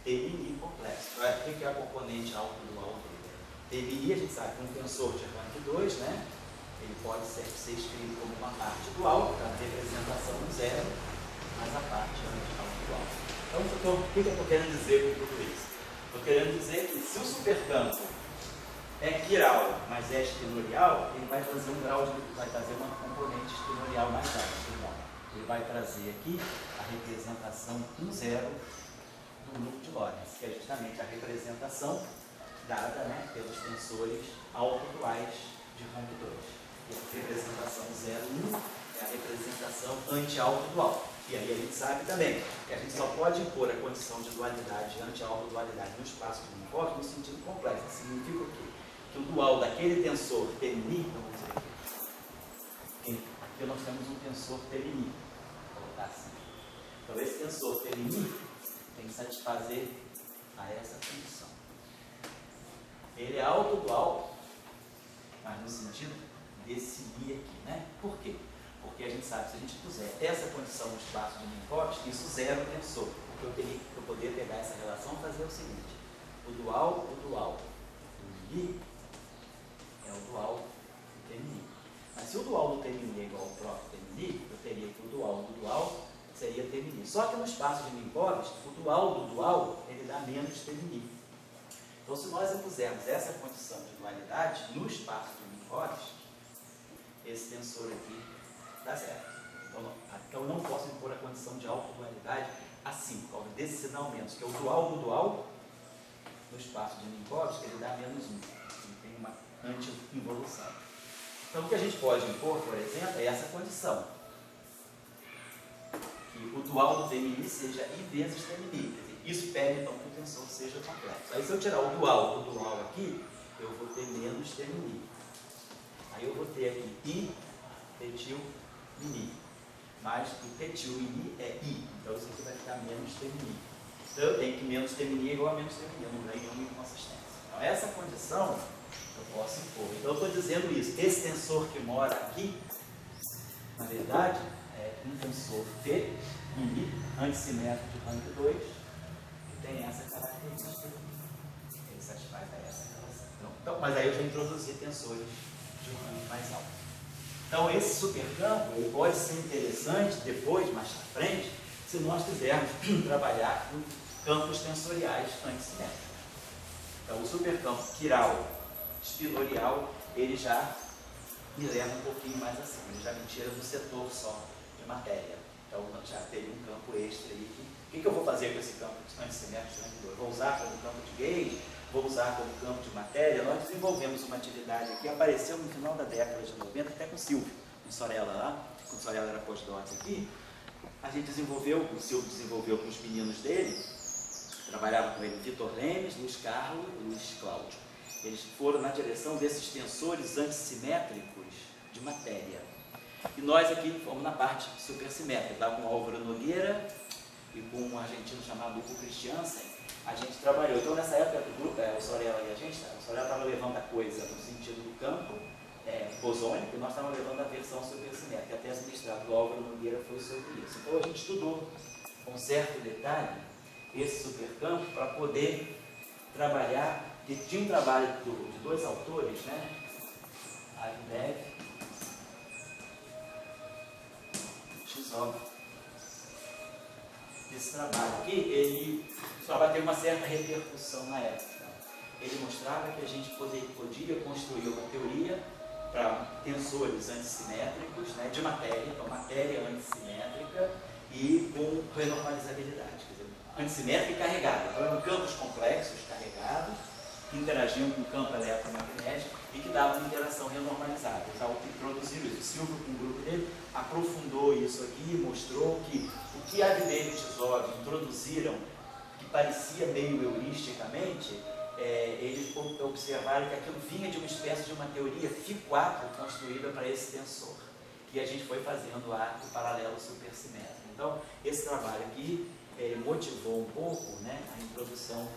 T' complexo. O que é a componente autodual dele? T' a gente sabe que um tensor de rank 2, né? Ele pode ser escrito como uma parte dual, a representação no zero, mas a parte anti-autodual. Então, o que eu estou querendo dizer com tudo isso? Estou querendo dizer que se o supercampo é quiral, mas é espinorial, ele vai trazer vai trazer uma componente espinorial mais alta. Ele vai trazer aqui a representação 1, 0 do núcleo de Lorentz, que é justamente a representação dada, né, pelos tensores autoduais de rank 2. E a representação 0, 1 é a representação anti-autodual. E aí a gente sabe também que a gente só pode impor a condição de dualidade anti-autodualidade no espaço de Minkowski no sentido complexo. Significa o quê? Que o dual daquele tensor T', vamos dizer aqui, porque nós temos um tensor T', vou colocar assim. Então esse tensor T' tem que satisfazer a essa condição. Ele é autodual, mas no sentido desse mi aqui, né? Por quê? Porque a gente sabe que se a gente puser essa condição no espaço de Minkowski, isso zera o tensor. Porque eu teria que poder pegar essa relação e fazer o seguinte: o dual do mi é o dual do T'. Mas se o dual do T' é igual ao próprio T', eu teria que o dual do dual seria T'. Só que no espaço de Minkowski, o dual do dual, ele dá menos T'. Então, se nós impusermos essa condição de dualidade no espaço de Minkowski, esse tensor aqui dá zero. Então, eu não posso impor a condição de autodualidade assim, por causa desse sinal menos, que é o dual do dual no espaço de Minkowski, ele dá menos 1. Ele tem uma anti-involução. Então, o que a gente pode impor, por exemplo, é essa condição. Que o dual do T' seja I vezes T'. Isso pede, então, que o tensor seja complexo. Aí, se eu tirar o dual aqui, eu vou ter menos T'. Aí, eu vou ter aqui I tetil em I. Mas o tetil em I é I. Então, isso aqui vai ficar menos T'. Então, eu tenho que menos T' é igual a menos T'. Eu não ganho nenhuma inconsistência. Então, essa condição eu posso impor. Então, eu estou dizendo isso. Esse tensor que mora aqui, na verdade, é um tensor T em I, antissimétrico de rank 2, que tem essa característica. Ele satisfaz essa relação. Então, mas aí eu já introduzi tensores de um rank mais alto. Então, esse supercampo ele pode ser interessante depois, mais à frente, se nós quisermos trabalhar com campos tensoriais antissimétricos. Então, o supercampo quiral espinorial, ele já me leva um pouquinho mais acima, ele já me tira do setor só de matéria. Então, já teria um campo extra aí. O que eu vou fazer com esse campo antissimétrico? Eu vou usar como campo de gauge? Vou usar como campo de matéria? Nós desenvolvemos uma atividade aqui, apareceu no final da década de 90, até com o Silvio, com o Sorella lá, quando o Sorella era postdoc aqui. A gente desenvolveu, o Silvio desenvolveu com os meninos dele, trabalhava com ele Vitor Lemes, Luiz Carlos e Luiz Cláudio. Eles foram na direção desses tensores antissimétricos de matéria. E nós aqui fomos na parte supersimétrica, lá com o Álvaro Nogueira, e com um argentino chamado Hugo Christiansen, a gente trabalhou. Então, nessa época do grupo, o Sorella e a gente, o Sorella estava levando a coisa no sentido do campo bosônico, e nós estávamos levando a versão supersimétrica. A tese de mestrado do Álvaro Nogueira foi sobre isso. Então, a gente estudou com certo detalhe esse supercampo para poder trabalhar, que tinha um trabalho de dois autores, né? Agnev e Chisov. Esse trabalho aqui, o trabalho teve uma certa repercussão na época. Ele mostrava que a gente podia construir uma teoria para tensores antissimétricos, né, de matéria, então matéria antissimétrica e com renormalizabilidade, quer dizer, antissimétrica e carregada. Então eram campos complexos, carregados, que interagiam com o campo eletromagnético e que davam uma interação renormalizada. Então, produziram isso. O Silvio, com o grupo dele, aprofundou isso aqui, mostrou que o que Agnev e Chisov introduziram, que parecia meio heuristicamente, eles observaram que aquilo vinha de uma espécie de uma teoria Φ4 construída para esse tensor, que a gente foi fazendo o arco paralelo supersimétrico. Então, esse trabalho aqui motivou um pouco, né, a introdução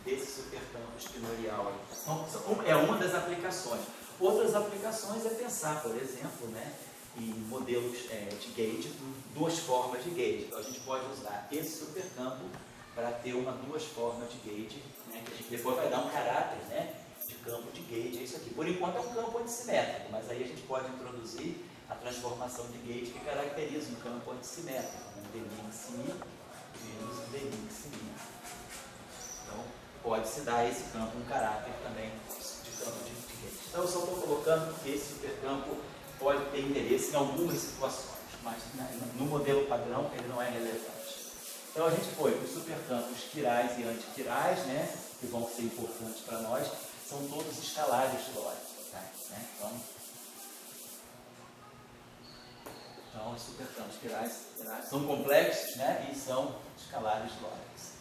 desse supercampo espinorial. Então, é uma das aplicações. Outras aplicações é pensar, por exemplo, né, em modelos de gauge, duas formas de gauge. Então, a gente pode usar esse supercampo para ter duas formas de gauge, né, que a gente depois vai dar um caráter, né, de campo de gauge. É isso aqui. Por enquanto é um campo antissimétrico, mas aí a gente pode introduzir a transformação de gauge que caracteriza um campo antissimétrico, né, Dennings-Simi menos Dennings-Simi. Então, pode-se dar a esse campo um caráter também de campo de gauge. Então, eu só estou colocando que esse supercampo pode ter interesse em algumas situações, mas no modelo padrão ele não é relevante. Então, a gente foi para os supercampos quirais e antiquirais, né, que vão ser importantes para nós, são todos escalares lóricos. Né? Então, os supercampos quirais são complexos, né, e são escalares lóricos.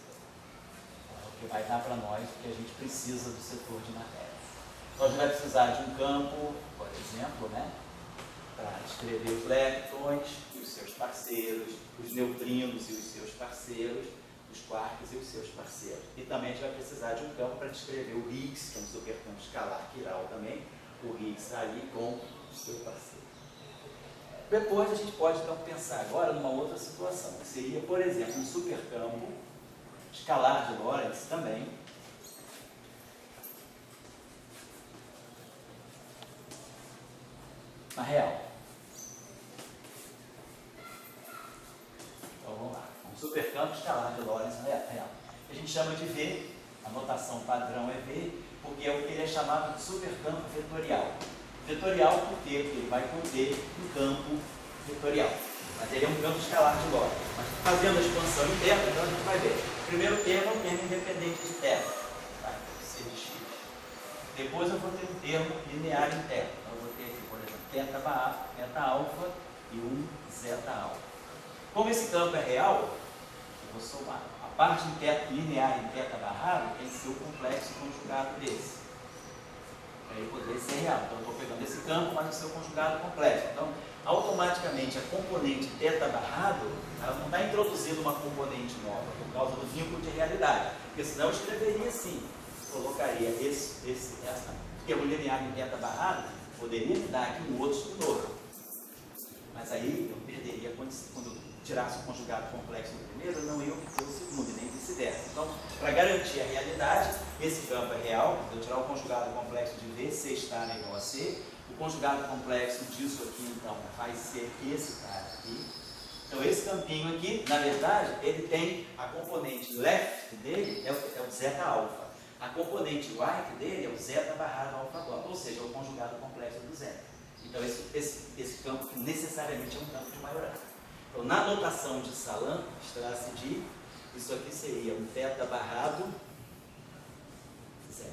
Que vai dar para nós o que a gente precisa do setor de matéria. Então, a gente vai precisar de um campo, por exemplo, né, para descrever os leptons e os seus parceiros, os neutrinos e os seus parceiros, os quarks e os seus parceiros. E também a gente vai precisar de um campo para descrever o Higgs, que é um supercampo escalar quiral também, o Higgs está ali com o seu parceiro. Depois a gente pode então pensar agora numa outra situação, que seria, por exemplo, um supercampo escalar de Lorentz também, na real. Então vamos lá. Um supercampo escalar de Lorentz na real. A gente chama de V, a notação padrão é V, porque ele é chamado de supercampo vetorial. Vetorial porque ele vai conter um campo vetorial. Mas ele é um campo escalar de Lorentz. Mas fazendo a expansão interna, então a gente vai ver. O primeiro termo é um termo independente de θ, tá? C de x. Depois eu vou ter um termo linear interno. Então eu vou ter aqui, por exemplo, θ alfa e um zeta alfa. Como esse campo é real, eu vou somar. A parte linear em θ barrado tem que ser o complexo conjugado desse. Para ele poder ser real. Então eu estou pegando esse campo, mas o seu conjugado complexo. Então, automaticamente a componente θ barrado, ela não está introduzindo uma componente nova por causa do vínculo de realidade, porque senão eu escreveria assim, colocaria esse termo linear em θ barrado, poderia me dar aqui um outro estudo, mas aí eu perderia quando eu tirasse o conjugado complexo do primeiro, eu não ia obter o segundo, e nem vice-versa. Então, para garantir a realidade, esse campo é real, se eu tirar o conjugado complexo de V, C está igual a C. O conjugado complexo disso aqui, então, vai ser esse cara aqui. Então, esse campinho aqui, na verdade, ele tem a componente left dele, é o zeta alfa. A componente right dele é o zeta barrado alfa dot, ou seja, é o conjugado complexo do zeta. Então, esse campo necessariamente é um campo de Majorana. Então, na notação de Salan, Strasse de, isso aqui seria um θ barrado zeta.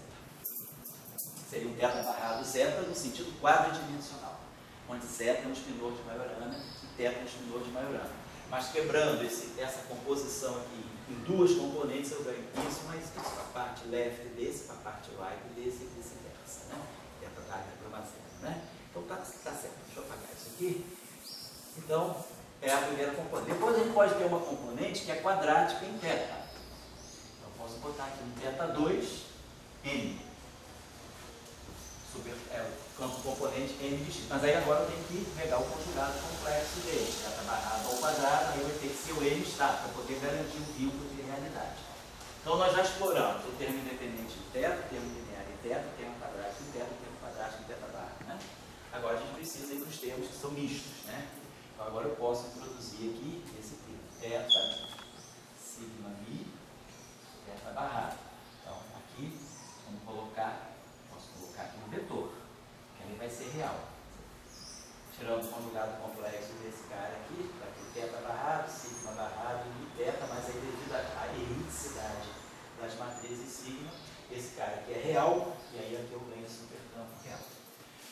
Seria um θ barrado zeta no sentido quadridimensional, onde zeta é um espinor de Majorana e θ é um espinor de Majorana. Mas quebrando essa composição aqui em duas componentes, eu ganho isso, mas isso para a parte left desse, para a parte right desse e vice-versa, né? θ dá para uma zeta, né? Então tá certo, deixa eu apagar isso aqui. Então, é a primeira componente. Depois a gente pode ter uma componente que é quadrática em θ. Então posso botar aqui um θ2 n. O campo componente n de x. Mas aí agora eu tenho que pegar o conjugado complexo dele. θ barrado ao quadrado, aí vai ter que ser o n está, para poder garantir um vínculo de realidade. Então nós já exploramos o termo independente de θ, o termo linear em θ, o termo quadrático em θ, o termo quadrático em θ barra. Né? Agora a gente precisa ir para os termos que são mistos. Né? Então agora eu posso introduzir aqui esse termo. θ, sigma mi, θ barrado. Então aqui, vamos colocar, posso colocar aqui um vetor, que aí vai ser real. Tiramos o conjugado complexo desse cara aqui, para que θ barrado, sigma barrado e θ, mas aí devido à erriticidade das matrizes sigma, esse cara aqui é real, e aí aqui eu ganho supercampo real.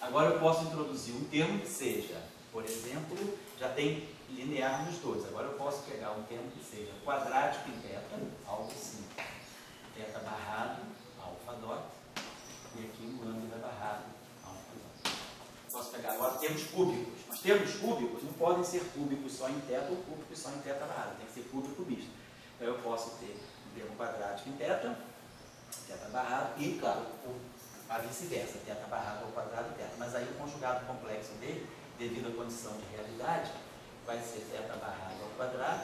Agora eu posso introduzir um termo que seja, por exemplo, já tem linear nos dois. Agora eu posso pegar um termo que seja quadrático em θ, algo assim, θ barrado, alfa dot, e aqui o lambda barrado, alfa dot. Posso pegar agora termos cúbicos. Mas termos cúbicos não podem ser cúbicos só em θ ou cúbicos só em θ barrado. Tem que ser cúbico misto. Então eu posso ter um termo quadrático em θ barrado e, claro, a vice-versa, θ barrado ao quadrado θ. Mas aí o conjugado complexo dele, devido à condição de realidade, vai ser θ barrado ao quadrado,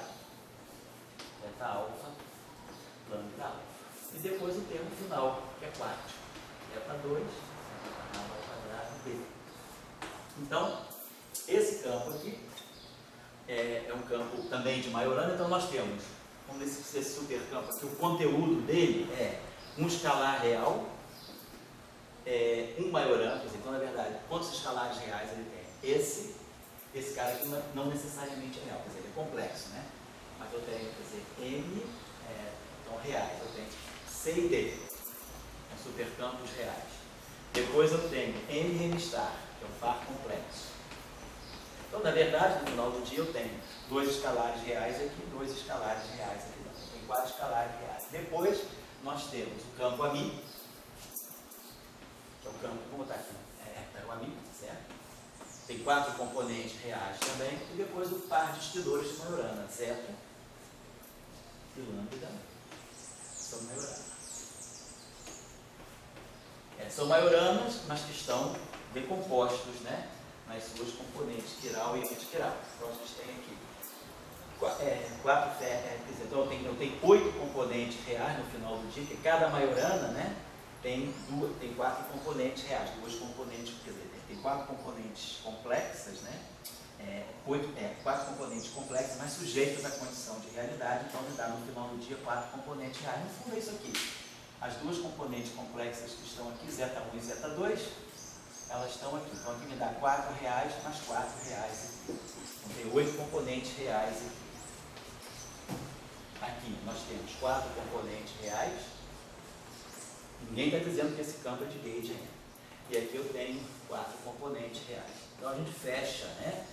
θ alfa, lambda alfa. E depois o termo final, que é quádrico. θ2, θ barrado ao quadrado b. Então, esse campo aqui é um campo também de Majorana. Então nós temos, como esse supercampo aqui, o conteúdo dele é um escalar real, um Majorana, quer dizer, então na verdade, quantos escalares reais ele tem? Esse cara aqui não necessariamente é real, quer dizer, ele é complexo, né? Mas eu tenho, quer dizer, M, então reais, eu tenho C e D, são supercampos reais. Depois eu tenho M remistar, que é um par complexo. Então, na verdade, no final do dia eu tenho 2 escalares reais aqui, 2 escalares reais aqui. Então, tem 4 escalares reais. Depois, nós temos o campo ami, que é o campo, vou botar aqui, é o ami, certo? Tem 4 componentes reais também. E depois o par de estridores de Majorana, certo? E lambda são Majoranas. São Majoranas, mas que estão decompostos, né, nas suas componentes quiral e antiquiral. Então a gente tem aqui então eu tenho 8 componentes reais no final do dia, que cada Majorana, né, tem 4 componentes reais, 2 componentes, quer dizer, tem 4 componentes complexas, né, 4 componentes complexas, mas sujeitas à condição de realidade. Então me dá no final do dia 4 componentes reais. No fundo é isso aqui. As 2 componentes complexas que estão aqui, zeta1 e zeta2, elas estão aqui. Então aqui me dá 4 reais mais 4 reais aqui. Então tem 8 componentes reais aqui. Aqui nós temos 4 componentes reais. Ninguém está dizendo que esse campo é de gauge ainda. E aqui eu tenho 4 componentes reais. Então a gente fecha, né,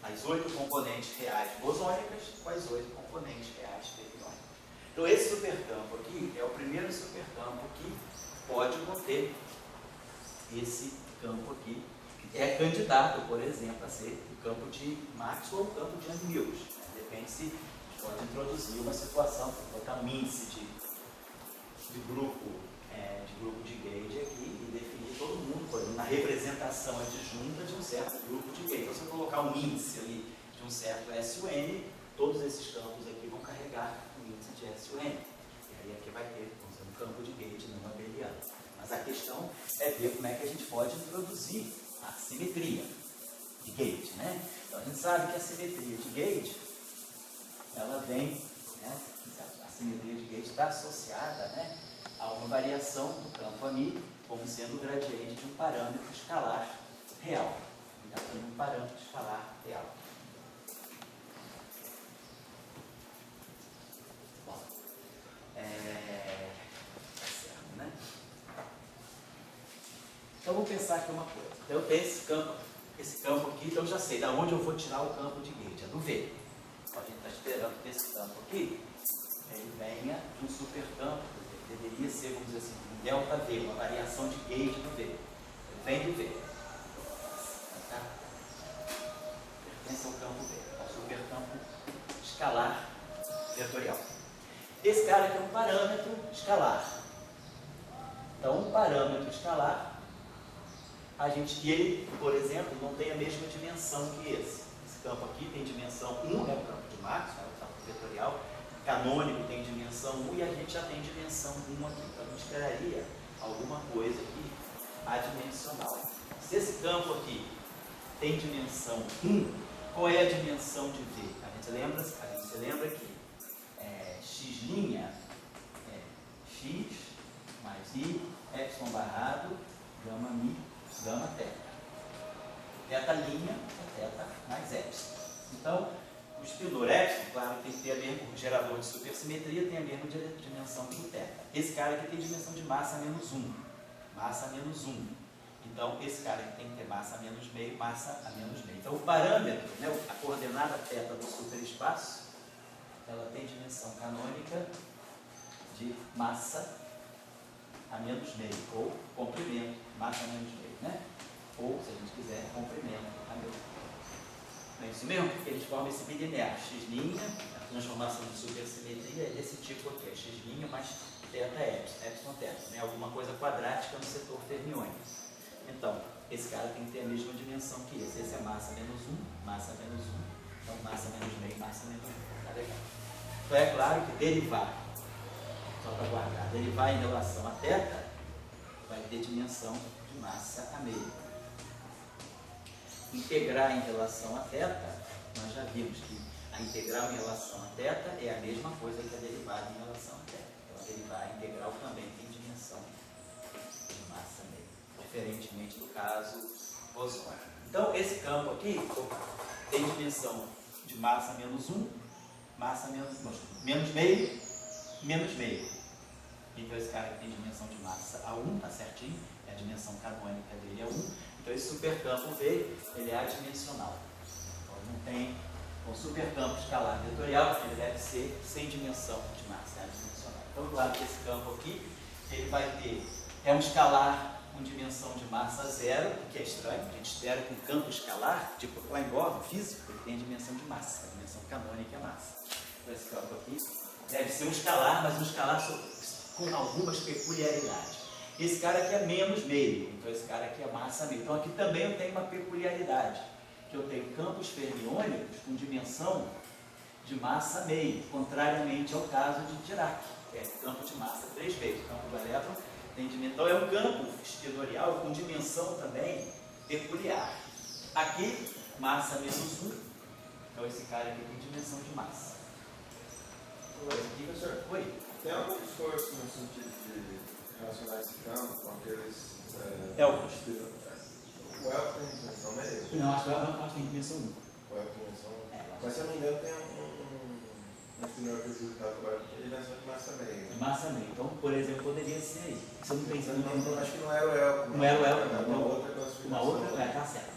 as 8 componentes reais bosônicas com as 8 componentes reais fermiônicas. Então esse supercampo aqui é o primeiro supercampo que pode conter esse campo aqui. É candidato, por exemplo, a ser o campo de Maxwell ou o campo de Young-Mills. Depende se pode introduzir uma situação, botar um índice de grupo de gauge aqui e definir todo mundo, por exemplo, na representação adjunta de um certo grupo de gauge. Então, se eu colocar um índice ali de um certo SUN, todos esses campos aqui vão carregar o índice de SUN. E aí aqui vai ter, vamos dizer, um campo de gauge não abeliano. Mas a questão é ver como é que a gente pode introduzir a simetria de gauge, né? Então, a gente sabe que a simetria de gauge, ela vem, né, a simetria de gauge está associada, né, a uma variação do campo ami como sendo o gradiente de um parâmetro escalar real. Um parâmetro escalar real. Bom, certo, né? Então vamos pensar aqui uma coisa. Então, eu tenho esse campo aqui, então eu já sei de onde eu vou tirar o campo de gauge, é do V. Então, a gente está esperando que esse campo aqui ele venha de um supercampo, deveria ser, vamos dizer assim, um delta V, uma variação de gauge do V. Ele vem do V. Tá? Esse é o campo V, é o supercampo escalar vetorial. Esse cara aqui é um parâmetro escalar. Então, um parâmetro escalar, e ele, por exemplo, não tem a mesma dimensão que esse. Esse campo aqui tem dimensão 1, é o campo de Maxwell, é o campo vetorial. Canônico tem dimensão 1 e a gente já tem dimensão 1 aqui. Então, a gente esperaria alguma coisa aqui adimensional. Se esse campo aqui tem dimensão 1, qual é a dimensão de V? A gente lembra que x' é x mais i, epsilon barrado, gama mi, gama teta. Teta linha é teta mais epsilon. Então, o espinor epsilon, claro, tem que ter o gerador de supersimetria tem a mesma dimensão que o teta. Esse cara aqui tem dimensão de massa menos 1. Massa menos 1. Então, esse cara aqui tem que ter massa menos meio, massa a menos meio. Então, o parâmetro, né, a coordenada teta do superespaço, ela tem dimensão canônica de massa a menos meio, ou comprimento, massa a menos meio, né? Ou, se a gente quiser, comprimento a meio. Não é isso mesmo? Porque eles formam esse bilinear, x', a transformação de supersimetria é desse tipo aqui, é x' mais teta epsilon teta, né? Alguma coisa quadrática no setor fermiônico. Então, esse cara tem que ter a mesma dimensão que esse. Esse é massa menos 1, massa menos 1. Então, massa menos meio, massa menos 1. Tá legal? Então, é claro que derivar, só para guardar, derivar em relação a teta, vai ter dimensão de massa a meio. Integrar em relação a teta, nós já vimos que a integral em relação a teta é a mesma coisa que a derivada em relação a teta. Então, a derivada integral também tem dimensão de massa a meio, diferentemente do caso bosônico. Então, esse campo aqui tem dimensão de massa menos 1, massa menos meio, menos meio. Então, esse cara aqui tem dimensão de massa a 1, tá certinho? A dimensão canônica dele é 1. Então, esse supercampo V, ele é adimensional. Então, não tem um supercampo escalar vetorial, ele deve ser sem dimensão de massa, é adimensional. Então, claro que esse campo aqui, ele vai ter, é um escalar com dimensão de massa 0, o que é estranho. A gente espera que um campo escalar, tipo lá em Bohr, físico, ele tem dimensão de massa, a dimensão canônica é massa. Então, esse campo aqui deve ser um escalar, mas um escalar com algumas peculiaridades. Esse cara aqui é menos meio, então esse cara aqui é massa meio. Então aqui também eu tenho uma peculiaridade, que eu tenho campos fermiônicos com dimensão de massa meio, contrariamente ao caso de Dirac, que é campo de massa 3 vezes. O campo do elétron tem dimensão, então é um campo espinorial com dimensão também peculiar. Aqui, massa menos 1, então esse cara aqui tem dimensão de massa. Professor, Oi? tem algum esforço no sentido de relacionar esse campo com aqueles... Elcos. O Elco tem dimensão meio? Não, acho que tem dimensão 1. O Elco tem dimensão 1. Mas se eu não me engano tem um espinor que eu juro que agora tem dimensão de massa meio. De massa meio. Então, por exemplo, poderia ser aí. Se eu não pensar no Acho que não era o Elco. Não era o Elco, não. Uma outra classificação. Uma outra, tá certo.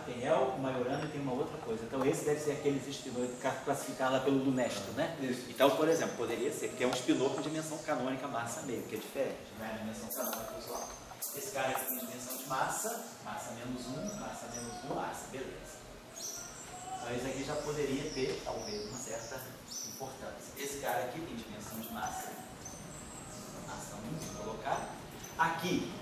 Tem Elco, Majorana e tem uma outra coisa. Então, esse deve ser aqueles espinor classificar lá pelo Lunesto, né? Isso. Então, por exemplo, poderia ser, porque é um espinor com dimensão canônica massa meio, que é diferente, não é a dimensão canônica usual. Esse cara aqui tem dimensão de massa menos 1, massa menos 1, massa, beleza. Então, esse aqui já poderia ter, talvez, uma certa importância. Esse cara aqui tem dimensão de massa 1, vou colocar. Aqui,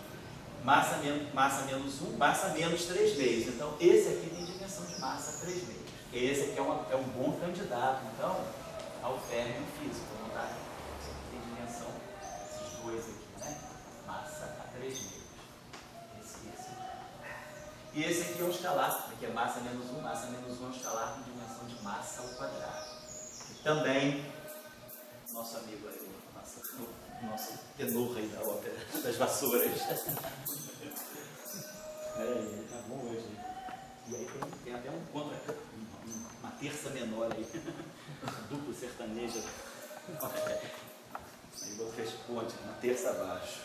massa menos 1, massa menos 3 vezes. Então, esse aqui tem dimensão de massa 3 vezes. Esse aqui é um bom candidato, então, ao férmio físico. Vamos dar. Esse aqui tem dimensão, esses dois aqui, né? Massa a 3 vezes. Esse. E esse aqui é um escalar, que é massa menos 1 é um escalar com dimensão de massa ao quadrado. E também, nosso amigo aí, o nosso tenor aí da ópera, das vassouras. Ele tá bom hoje. E aí tem até uma terça menor aí, duplo sertanejo. Aí você fez ponte, uma terça abaixo.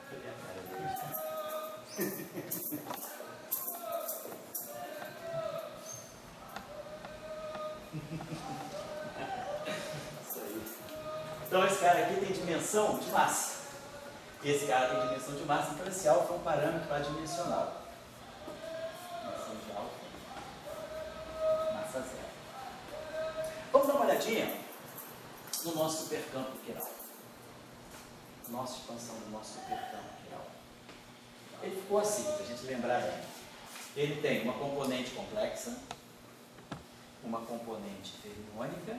Cadê a cara dele? Isso aí. Então esse cara aqui tem dimensão de massa. Esse cara tem dimensão de massa, então esse alfa é um parâmetro adimensional. olhadinha no nosso supercampo quiral. Nossa expansão do nosso supercampo quiral. Ele ficou assim, para a gente lembrar bem. Ele tem uma componente complexa, uma componente fermiônica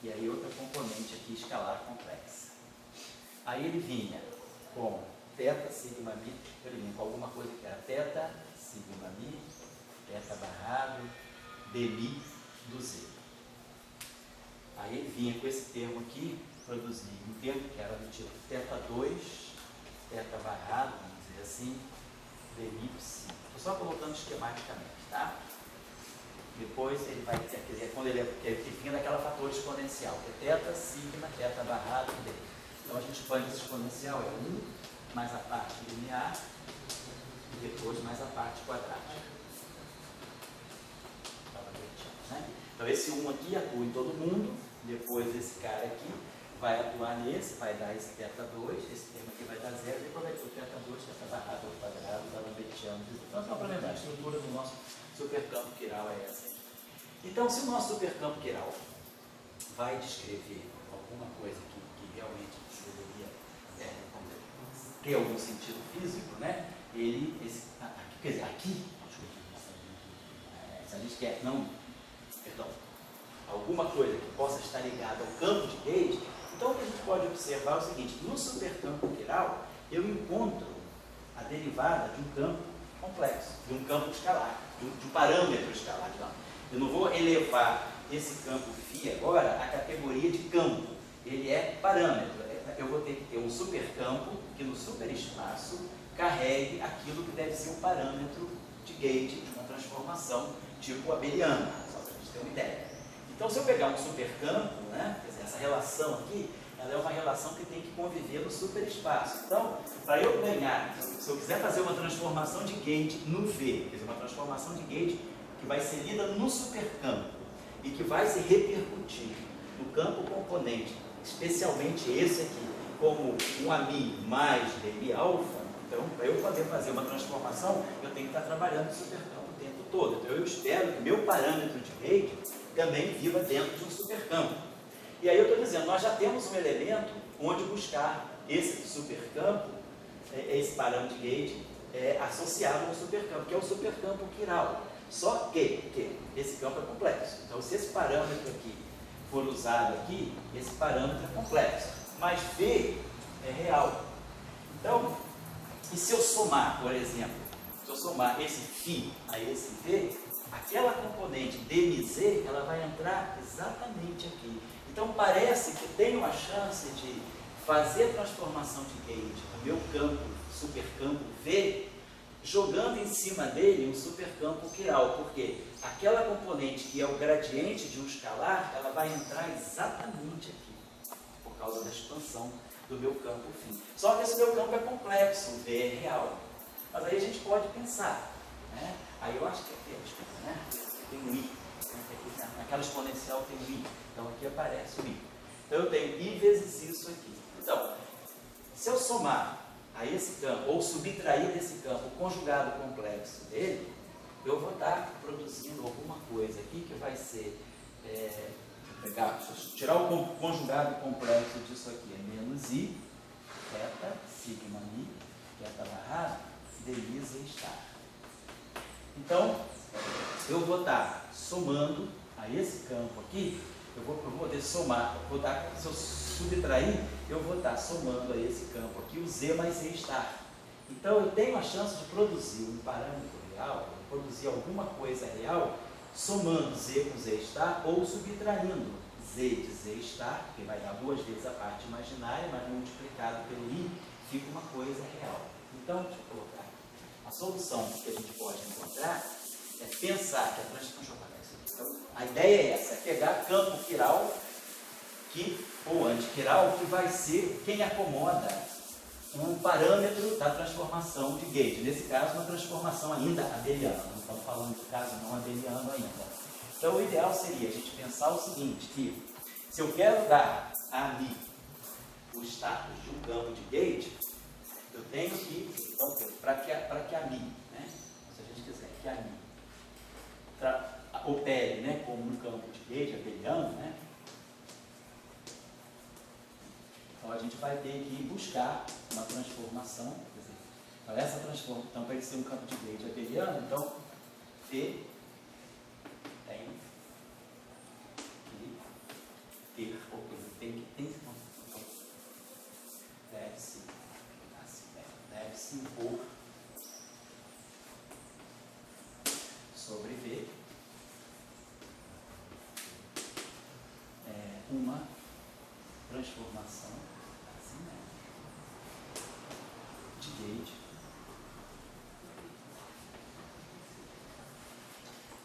e aí outra componente aqui escalar complexa. Aí ele vinha com θ, sigma, mi, ele vinha com alguma coisa que era θ, sigma, mi, θ barrado, dmi do z. Aí ele vinha com esse termo aqui, produzir um termo que era do tipo θ2, θ barrado, vamos dizer assim, dmi psi. Estou só colocando esquematicamente, tá? Depois ele vai ter, quer dizer, quando ele vinha daquela fator exponencial, que é θ, sigma, θ barrado, d. Então a gente expande esse exponencial, é 1 mais a parte linear e depois mais a parte quadrática. Né? Então esse 1 aqui atua em todo mundo, depois esse cara aqui vai atuar nesse, vai dar esse θ2, esse termo aqui vai dar 0, e depois vai ter o θ2, θ barrado ao quadrado, tá lambetiano. Então só para lembrar, a estrutura do nosso supercampo quiral é essa. Então, se o nosso supercampo quiral vai descrever alguma coisa que realmente deveria ter algum sentido físico, né? Quer dizer, aqui, se a gente quer, alguma coisa que possa estar ligada ao campo de Gauge, então o que a gente pode observar é o seguinte: no supercampo quiral, eu encontro a derivada de um campo complexo, de um campo escalar, de um parâmetro escalar, digamos. Eu não vou elevar esse campo φ agora à categoria de campo, ele é parâmetro. Eu vou ter que ter um supercampo que no superespaço carregue aquilo que deve ser um parâmetro de Gauge, de uma transformação tipo abeliana, só para a gente ter uma ideia. Então, se eu pegar um supercampo, né, quer dizer, essa relação aqui, ela é uma relação que tem que conviver no superespaço. Então, para eu ganhar, se eu quiser fazer uma transformação de Gauge no V, quer dizer, uma transformação de Gauge que vai ser lida no supercampo e que vai se repercutir no campo componente, especialmente esse aqui, como um AMI mais dmi alfa, então, para eu poder fazer uma transformação, eu tenho que estar trabalhando no supercampo o tempo todo. Então, eu espero que meu parâmetro de Gauge também viva dentro de um supercampo. E aí eu estou dizendo, nós já temos um elemento onde buscar esse supercampo, esse parâmetro de Gauge, associado ao supercampo, que é o supercampo quiral. Só que esse campo é complexo. Então, se esse parâmetro aqui for usado aqui, esse parâmetro é complexo. Mas V é real. Então, e se eu somar, por exemplo, se eu somar esse φ a esse V, aquela componente dmz, ela vai entrar exatamente aqui. Então, parece que tem uma chance de fazer a transformação de Gauge no meu campo, supercampo V, jogando em cima dele um supercampo quiral, porque aquela componente que é o gradiente de um escalar, ela vai entrar exatamente aqui, por causa da expansão do meu campo φ. Só que esse meu campo é complexo, o V é real. Mas aí a gente pode pensar, né? Aí eu acho que aqui, né? Tem um I, né? Naquela exponencial tem um I, então aqui aparece o I. Então eu tenho I vezes isso aqui. Então, se eu somar a esse campo, ou subtrair desse campo o conjugado complexo dele, eu vou estar produzindo alguma coisa aqui que vai ser, tirar o conjugado complexo disso aqui, é menos I, θ, sigma mi, θ barrado, dmi z estar. Então, eu vou estar somando a esse campo aqui, eu vou poder somar, se eu subtrair, eu vou estar somando a esse campo aqui o z mais z estar. Então, eu tenho a chance de produzir um parâmetro real, produzir alguma coisa real, somando z com z estar ou subtraindo z de z estar, que vai dar duas vezes a parte imaginária, mas multiplicado pelo i, fica uma coisa real. Então, deixa eu colocar aqui. A solução que a gente pode encontrar é pensar que a transformação. Então, a ideia é essa, é pegar campo quiral ou antiquiral, que vai ser quem acomoda um parâmetro da transformação de Gauge. Nesse caso, uma transformação ainda abeliana. Não estamos falando de caso não abeliano ainda. Então, o ideal seria a gente pensar o seguinte, que se eu quero dar a mim o status de um campo de Gauge, eu tenho que, então, para que a mim, né, se a gente quiser que a mim opere, né, como um campo de Gauge abeliano, né, a gente vai ter que buscar uma transformação. Quer dizer, essa transformação, então, para ele ser um campo de Gauge abeliano, então, V tem que ter, ou deve-se impor sobre V uma transformação de Gauge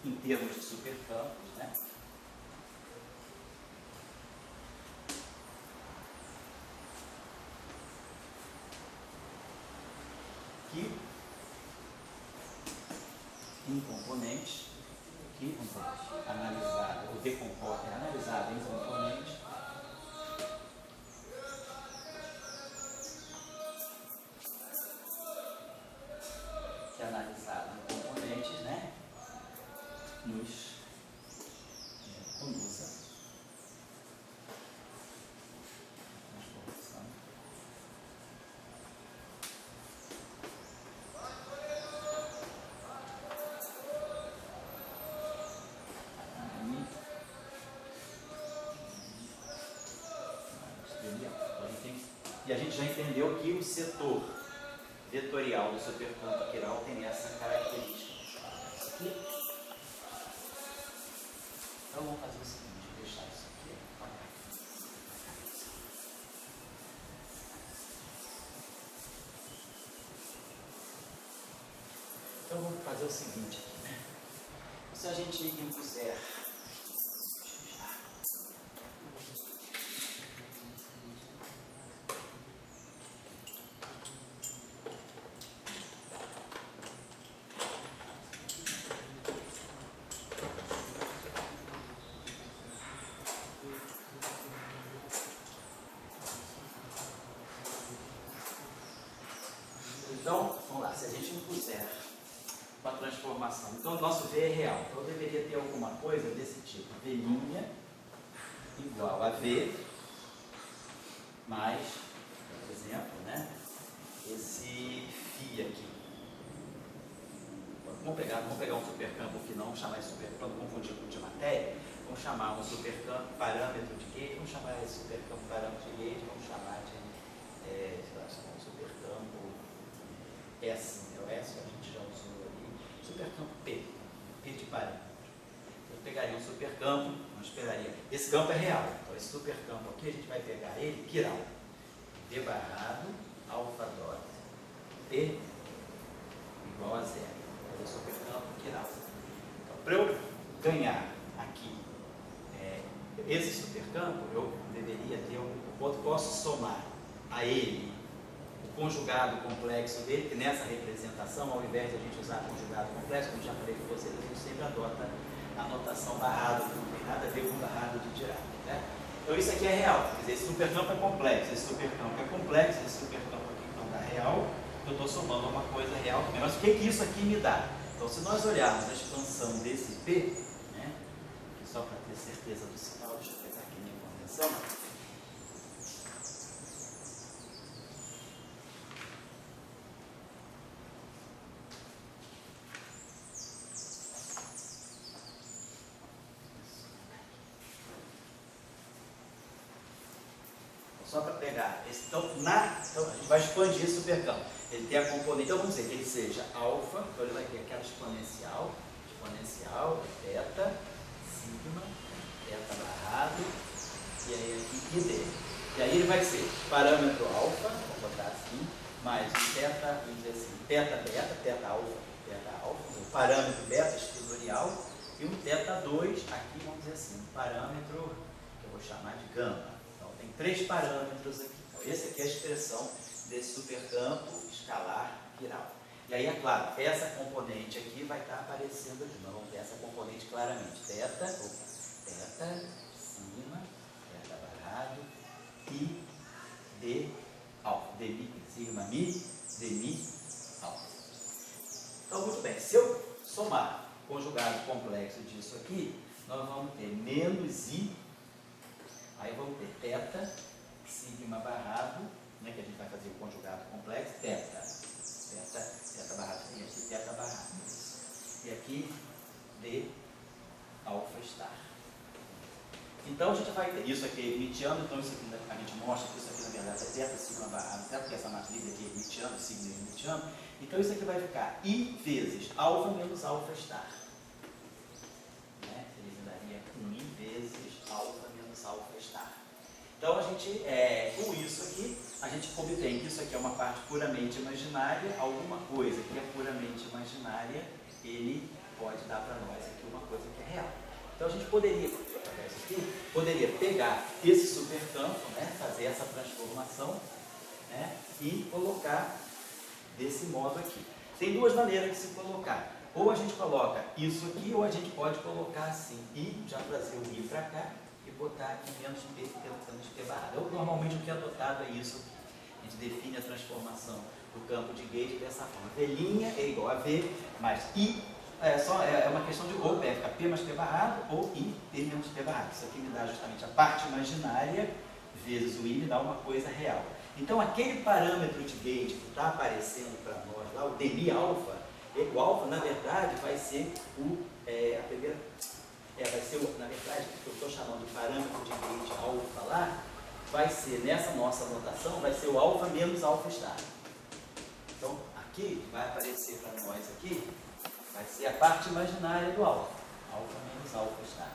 em termos de supercampos, né? Que em componentes que analisado ou decomposta é analisado em componentes que é analisado em componentes, né, nos conduza a transformação e a gente já entendeu que o setor vetorial do supercampo quiral tem essa característica. Então vamos fazer o seguinte, vou deixar isso aqui. Então vamos fazer o seguinte aqui, né? Se a gente impuser então, vamos lá, se a gente impuser uma transformação, então o nosso V é real, então eu deveria ter alguma coisa desse tipo, V' igual a V mais, por exemplo, né, esse φ aqui. Vamos pegar um supercampo que não chamar de supercampo, confundir com de matéria, vamos chamar um supercampo parâmetro de Gauge, vamos chamar esse supercampo parâmetro de Gauge, vamos chamar de, um supercampo S, o S a gente já usou ali, supercampo P de parâmetro. Eu pegaria um supercampo, nós esperaria, esse campo é real, então esse supercampo aqui a gente vai pegar ele, quiral, D barrado, alfa dot, P igual a zero, fazer supercampo quiral. Então, para eu ganhar aqui esse supercampo, eu deveria ter posso somar a ele conjugado complexo dele, que nessa representação, ao invés de a gente usar conjugado complexo, como já falei com vocês, a gente sempre adota a notação barrado, que não tem nada a ver com barrado de Dirac, né? Então isso aqui é real, quer dizer, esse supercampo é complexo, esse supercampo é complexo, esse supercampo aqui não dá real, eu estou somando uma coisa real também. Mas o que isso aqui me dá? Então se nós olharmos a expansão desse P, né, só para ter certeza do sinal, deixa eu pegar aqui minha convenção. Só para pegar. Então a gente vai expandir esse supercampo. Ele tem a componente, então vamos dizer que ele seja alfa, então ele vai ter aquela exponencial, θ, sigma, θ barrado, e aí aqui ID. E aí ele vai ser parâmetro alfa, vou botar assim, mais um θ, vamos dizer assim, θ beta, θ alfa, o parâmetro beta escritorial, e um θ2, aqui vamos dizer assim, um parâmetro que eu vou chamar de gama. Tem 3 parâmetros aqui. Então, essa aqui é a expressão desse supercampo escalar quiral. E aí, é claro, essa componente aqui vai estar aparecendo de novo. Essa componente claramente. Θ, sigma, θ barrado, I, D, alfa. D, sigma, mi, D, mi, alfa. Então, muito bem. Se eu somar o conjugado complexo disso aqui, nós vamos ter menos I. Aí vamos ter θ sigma barrado, né, que a gente vai fazer o conjugado complexo, teta barrado, e aqui teta barrado. E aqui D alfa star. Então a gente vai ter isso aqui é hermitiano, então isso aqui a gente mostra que isso aqui na verdade é teta sigma barrado, até porque essa matriz aqui é hermitiano, sigma é hermitiano. Então isso aqui vai ficar I vezes alfa menos alfa star. Né? Ele me daria 1I vezes alfa menos alfa star. Então a gente, com isso aqui, a gente obtém que isso aqui é uma parte puramente imaginária, alguma coisa que é puramente imaginária, ele pode dar para nós aqui uma coisa que é real. Então a gente poderia pegar esse supercampo, né, fazer essa transformação, né, e colocar desse modo aqui. Tem duas maneiras de se colocar. Ou a gente coloca isso aqui, ou a gente pode colocar assim, e já trazer o I para cá, e botar aqui menos P menos P barrado. Eu, normalmente o que é adotado é isso aqui. A gente define a transformação do campo de Gauge dessa forma. V' é igual a V mais I. É uma questão de ou fica P mais P barrado, ou I, P menos P barrado. Isso aqui me dá justamente a parte imaginária, vezes o I me dá uma coisa real. Então aquele parâmetro de Gauge que está aparecendo para nós lá, o dmi alfa, o alfa na verdade vai ser na verdade, o que eu estou chamando de parâmetro de Gauge alfa lá, vai ser, nessa nossa notação, vai ser o alfa menos alfa star. Então, aqui, vai aparecer para nós aqui, vai ser a parte imaginária do alfa menos alfa star.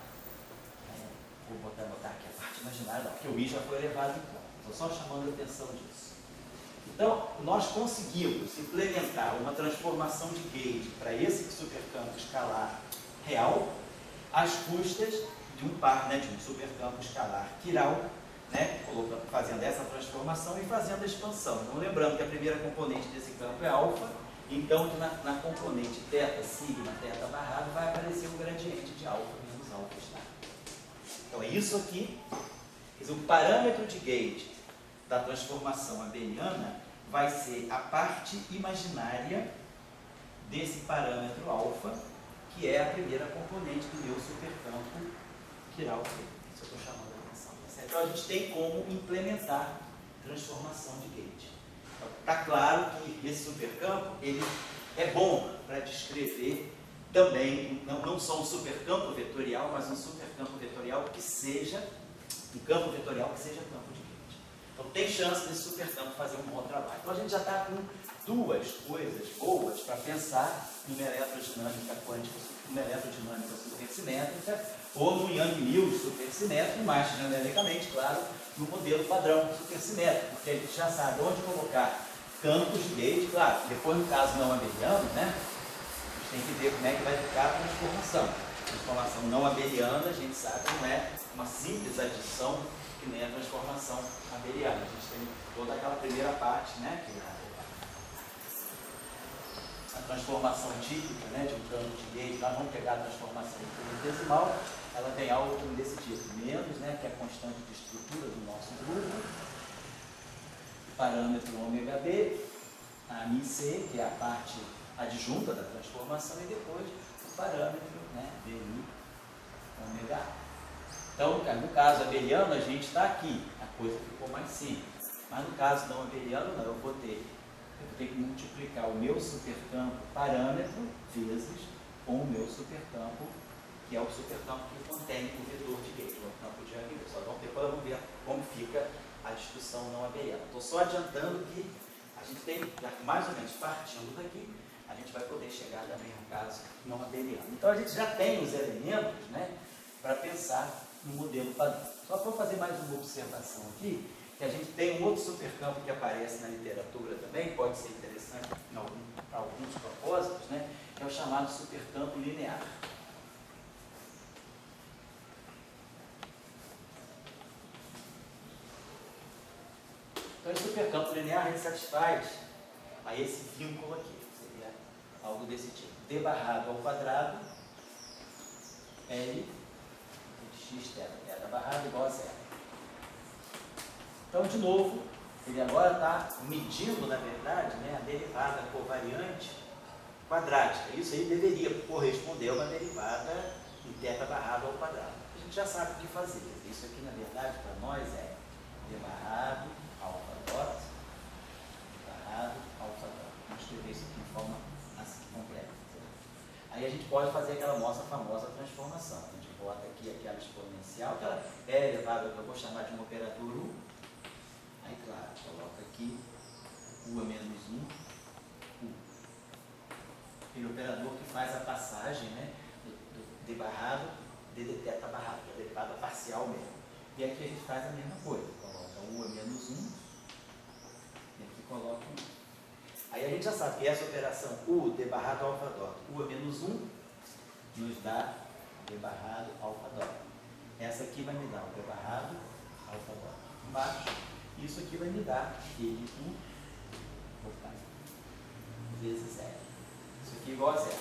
Vou botar aqui a parte imaginária, não, porque o I já foi elevado em conta. Estou só chamando a atenção disso. Então, nós conseguimos implementar uma transformação de Gauge para esse supercampo escalar real, às custas de um par, né, de um supercampo escalar chiral, né, fazendo essa transformação e fazendo a expansão. Então, lembrando que a primeira componente desse campo é alfa, então na componente θ, sigma, θ barrado, vai aparecer um gradiente de alfa menos alfa star. Então, é isso aqui. Quer dizer, o parâmetro de Gauge da transformação abeliana vai ser a parte imaginária desse parâmetro alfa, que é a primeira componente do meu supercampo chiral. Isso eu estou chamando a atenção. Então a gente tem como implementar transformação de Gauge. Está claro que esse supercampo ele é bom para descrever também, não só um supercampo vetorial, mas um supercampo vetorial que seja, um campo vetorial que seja campo de Gauge. Então tem chance desse supercampo fazer um bom trabalho. Então a gente já está com duas coisas boas para pensar numa eletrodinâmica quântica, numa eletrodinâmica supersimétrica, ou no Yang-Mills supersimétrico, mais genericamente, claro, no modelo padrão supersimétrico, porque a gente já sabe onde colocar campos de Gauge, claro, depois no caso não abeliano, né, a gente tem que ver como é que vai ficar a transformação. A transformação não abeliana, a gente sabe que não é uma simples adição, que nem a transformação abeliana. A gente tem toda aquela primeira parte, né, que a transformação típica, né, de um campo de Gauge. Nós vamos pegar a transformação infinitesimal, ela tem algo desse tipo, menos, né, que é a constante de estrutura do nosso grupo, parâmetro ômega-b, a μc, que é a parte adjunta da transformação, e depois o parâmetro, né, dmi ômega. Então, no caso abeliano, a gente está aqui, a coisa ficou mais simples. Mas no caso não abeliano, não, eu tenho que multiplicar o meu supercampo parâmetro vezes com o meu supercampo, que é o supercampo que contém o vetor de Gauge, o campo de Yang-Mills. Depois vamos ver como fica a discussão não abeliana. Estou só adiantando que a gente tem, já mais ou menos partindo daqui, a gente vai poder chegar também no caso não abeliano. Então a gente já tem os elementos, né, para pensar no modelo padrão. Só para fazer mais uma observação aqui, que a gente tem um outro supercampo que aparece na literatura também, pode ser interessante para alguns propósitos, né, que é o chamado supercampo linear. Então, esse supercampo linear ele satisfaz a esse vínculo aqui, seria algo desse tipo. D barrado ao quadrado, L de x θ barrado igual a zero. Então, de novo, ele agora está medindo, na verdade, né, a derivada covariante quadrática. Isso aí deveria corresponder a uma derivada em θ barrado ao quadrado. A gente já sabe o que fazer. Isso aqui, na verdade, para nós é D barrado, alfa dot, D barrado, alfa dot. Vamos escrever isso aqui de forma assim, completa. Aí a gente pode fazer aquela nossa famosa transformação. A gente bota aqui aquela exponencial, que ela é elevada, que eu vou chamar de um operador U. Aí, claro, coloca aqui U a menos 1, U. Aquele operador que faz a passagem, né, do D barrado, D de teta barrado, que é a derivada parcial mesmo. E aqui a gente faz a mesma coisa. Coloca U a menos 1 e aqui coloca 1. Aí a gente já sabe que essa operação U, D barrado, alfa dot, U a menos 1, nos dá D barrado, alfa dot. Essa aqui vai me dar o D barrado, alfa dot embaixo. Isso aqui vai me dar L1 vezes 0. Isso aqui é igual a 0.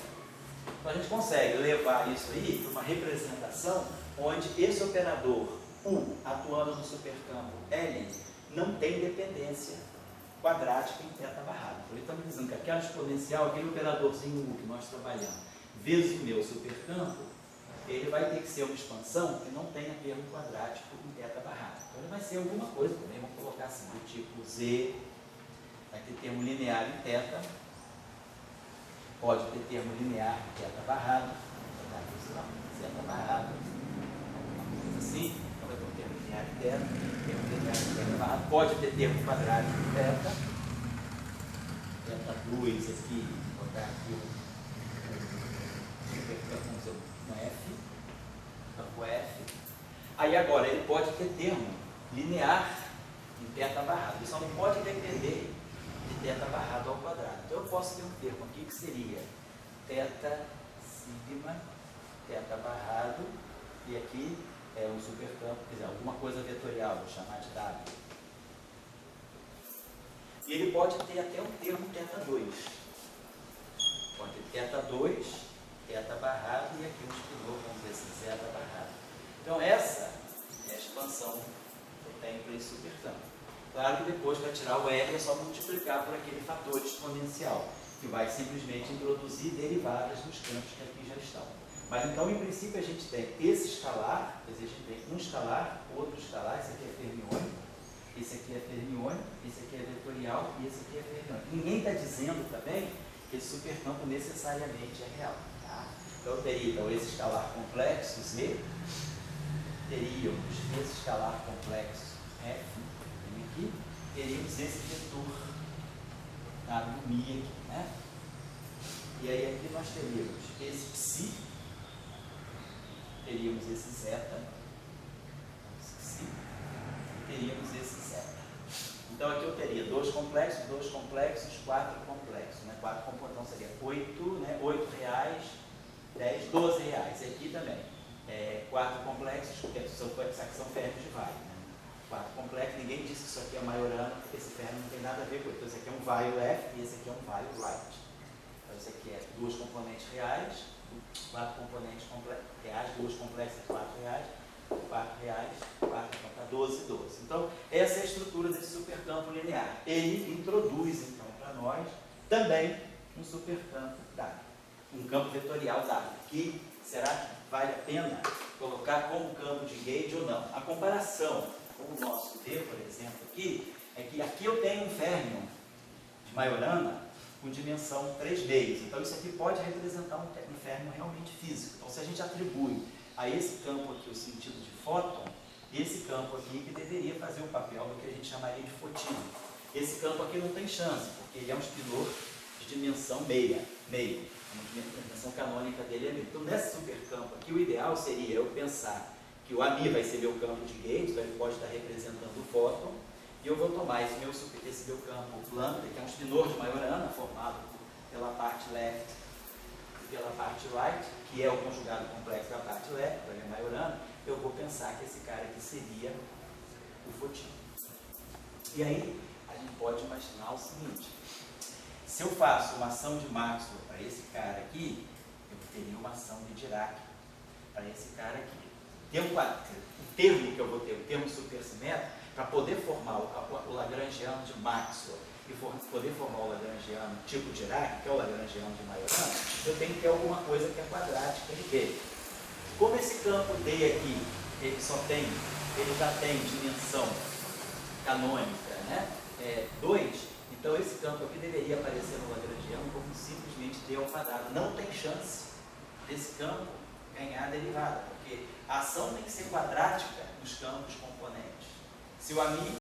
Então a gente consegue levar isso aí para uma representação onde esse operador U, atuando no supercampo L, não tem dependência quadrática em teta barrado. Então ele está me dizendo que aquela exponencial, aquele operadorzinho U que nós trabalhamos, vezes o meu supercampo, ele vai ter que ser uma expansão que não tenha termo quadrático em teta barrado. Então ele vai ser alguma coisa também, vamos colocar assim, do tipo Z, vai ter termo linear em teta, pode ter termo linear em teta barrado, teta barrado, assim, então vai ter um termo linear em teta, termo linear em teta barrado, pode ter termo quadrático em teta, teta 2 aqui, vou botar aqui um F, campo F. Aí agora ele pode ter termo linear em teta barrado, ele só não pode depender de teta barrado ao quadrado. Então eu posso ter um termo aqui que seria teta sigma, teta barrado, e aqui é um supercampo, quer dizer, alguma coisa vetorial, vou chamar de W. E ele pode ter até um termo teta 2. Pode ter teta 2, teta barrado, e aqui um espinor, vamos dizer assim, zeta barrado. Então essa é a expansão que eu tenho para esse supercampo. Claro que depois, para tirar o L, é só multiplicar por aquele fator exponencial, que vai simplesmente introduzir derivadas nos campos que aqui já estão. Mas então, em princípio, a gente tem esse escalar, quer dizer, a gente tem um escalar, outro escalar, esse aqui é fermiônico, esse aqui é fermiônico, esse aqui é vetorial e esse aqui é fermiônico. Ninguém está dizendo também que esse supercampo necessariamente é real. Tá? Então, eu teria então, esse escalar complexo Z, teríamos esse escalar complexo F, aqui, teríamos esse vetor do Mi aqui, né? E aí aqui nós teríamos esse psi, teríamos esse zeta, psi, e teríamos esse zeta. Então aqui eu teria 2 complexos, 4 complexos, né? 4 complexos, então seria 8, né? 8 reais, 10, 12 reais. E aqui também, 4 complexos, que são férmios de Weyl, né? 4 complexos, ninguém disse que isso aqui é Majorana, porque esse férmio não tem nada a ver com isso. Então esse aqui é um Weyl F e esse aqui é um Weyl right. Então esse aqui é 2 componentes reais, 4 componentes reais, 2 complexos, 4 reais, 4 reais, 4, então está 12, 12. Então essa é a estrutura desse supercampo linear. Ele introduz então para nós também um supercampo W, um campo vetorial W, que será que vale a pena colocar como campo de gauge ou não? A comparação com o nosso D, por exemplo, aqui, é que aqui eu tenho um férmion de Majorana com dimensão 3 meios. Então isso aqui pode representar um férmion realmente físico. Então se a gente atribui a esse campo aqui o sentido de fóton, esse campo aqui que deveria fazer o papel do que a gente chamaria de fotinho. Esse campo aqui não tem chance, porque ele é um spinor de dimensão meio. A dimensão canônica dele é meio. Então nesse supercampo aqui, o ideal seria eu pensar que o AMI vai ser meu campo de gauge, então ele pode estar representando o fóton, e eu vou tomar esse meu campo lambda, que é um spinor de Majorana, formado pela parte left e pela parte right, que é o conjugado complexo da parte left, então ele é Majorana, eu vou pensar que esse cara aqui seria o fotinho. E aí, a gente pode imaginar o seguinte, se eu faço uma ação de Maxwell para esse cara aqui, eu teria uma ação de Dirac para esse cara aqui. O termo que eu vou ter, o termo supersimétrico, para poder formar o Lagrangiano de Maxwell e poder formar o Lagrangiano tipo Dirac, que é o Lagrangiano de Majorana, eu tenho que ter alguma coisa que é quadrática em D. Como esse campo D aqui, ele já tem dimensão canônica, né? 2, então esse campo aqui deveria aparecer no lagrangiano como simplesmente d ao quadrado. Não tem chance desse campo ganhar a derivada, porque a ação tem que ser quadrática nos campos componentes. Se o amigo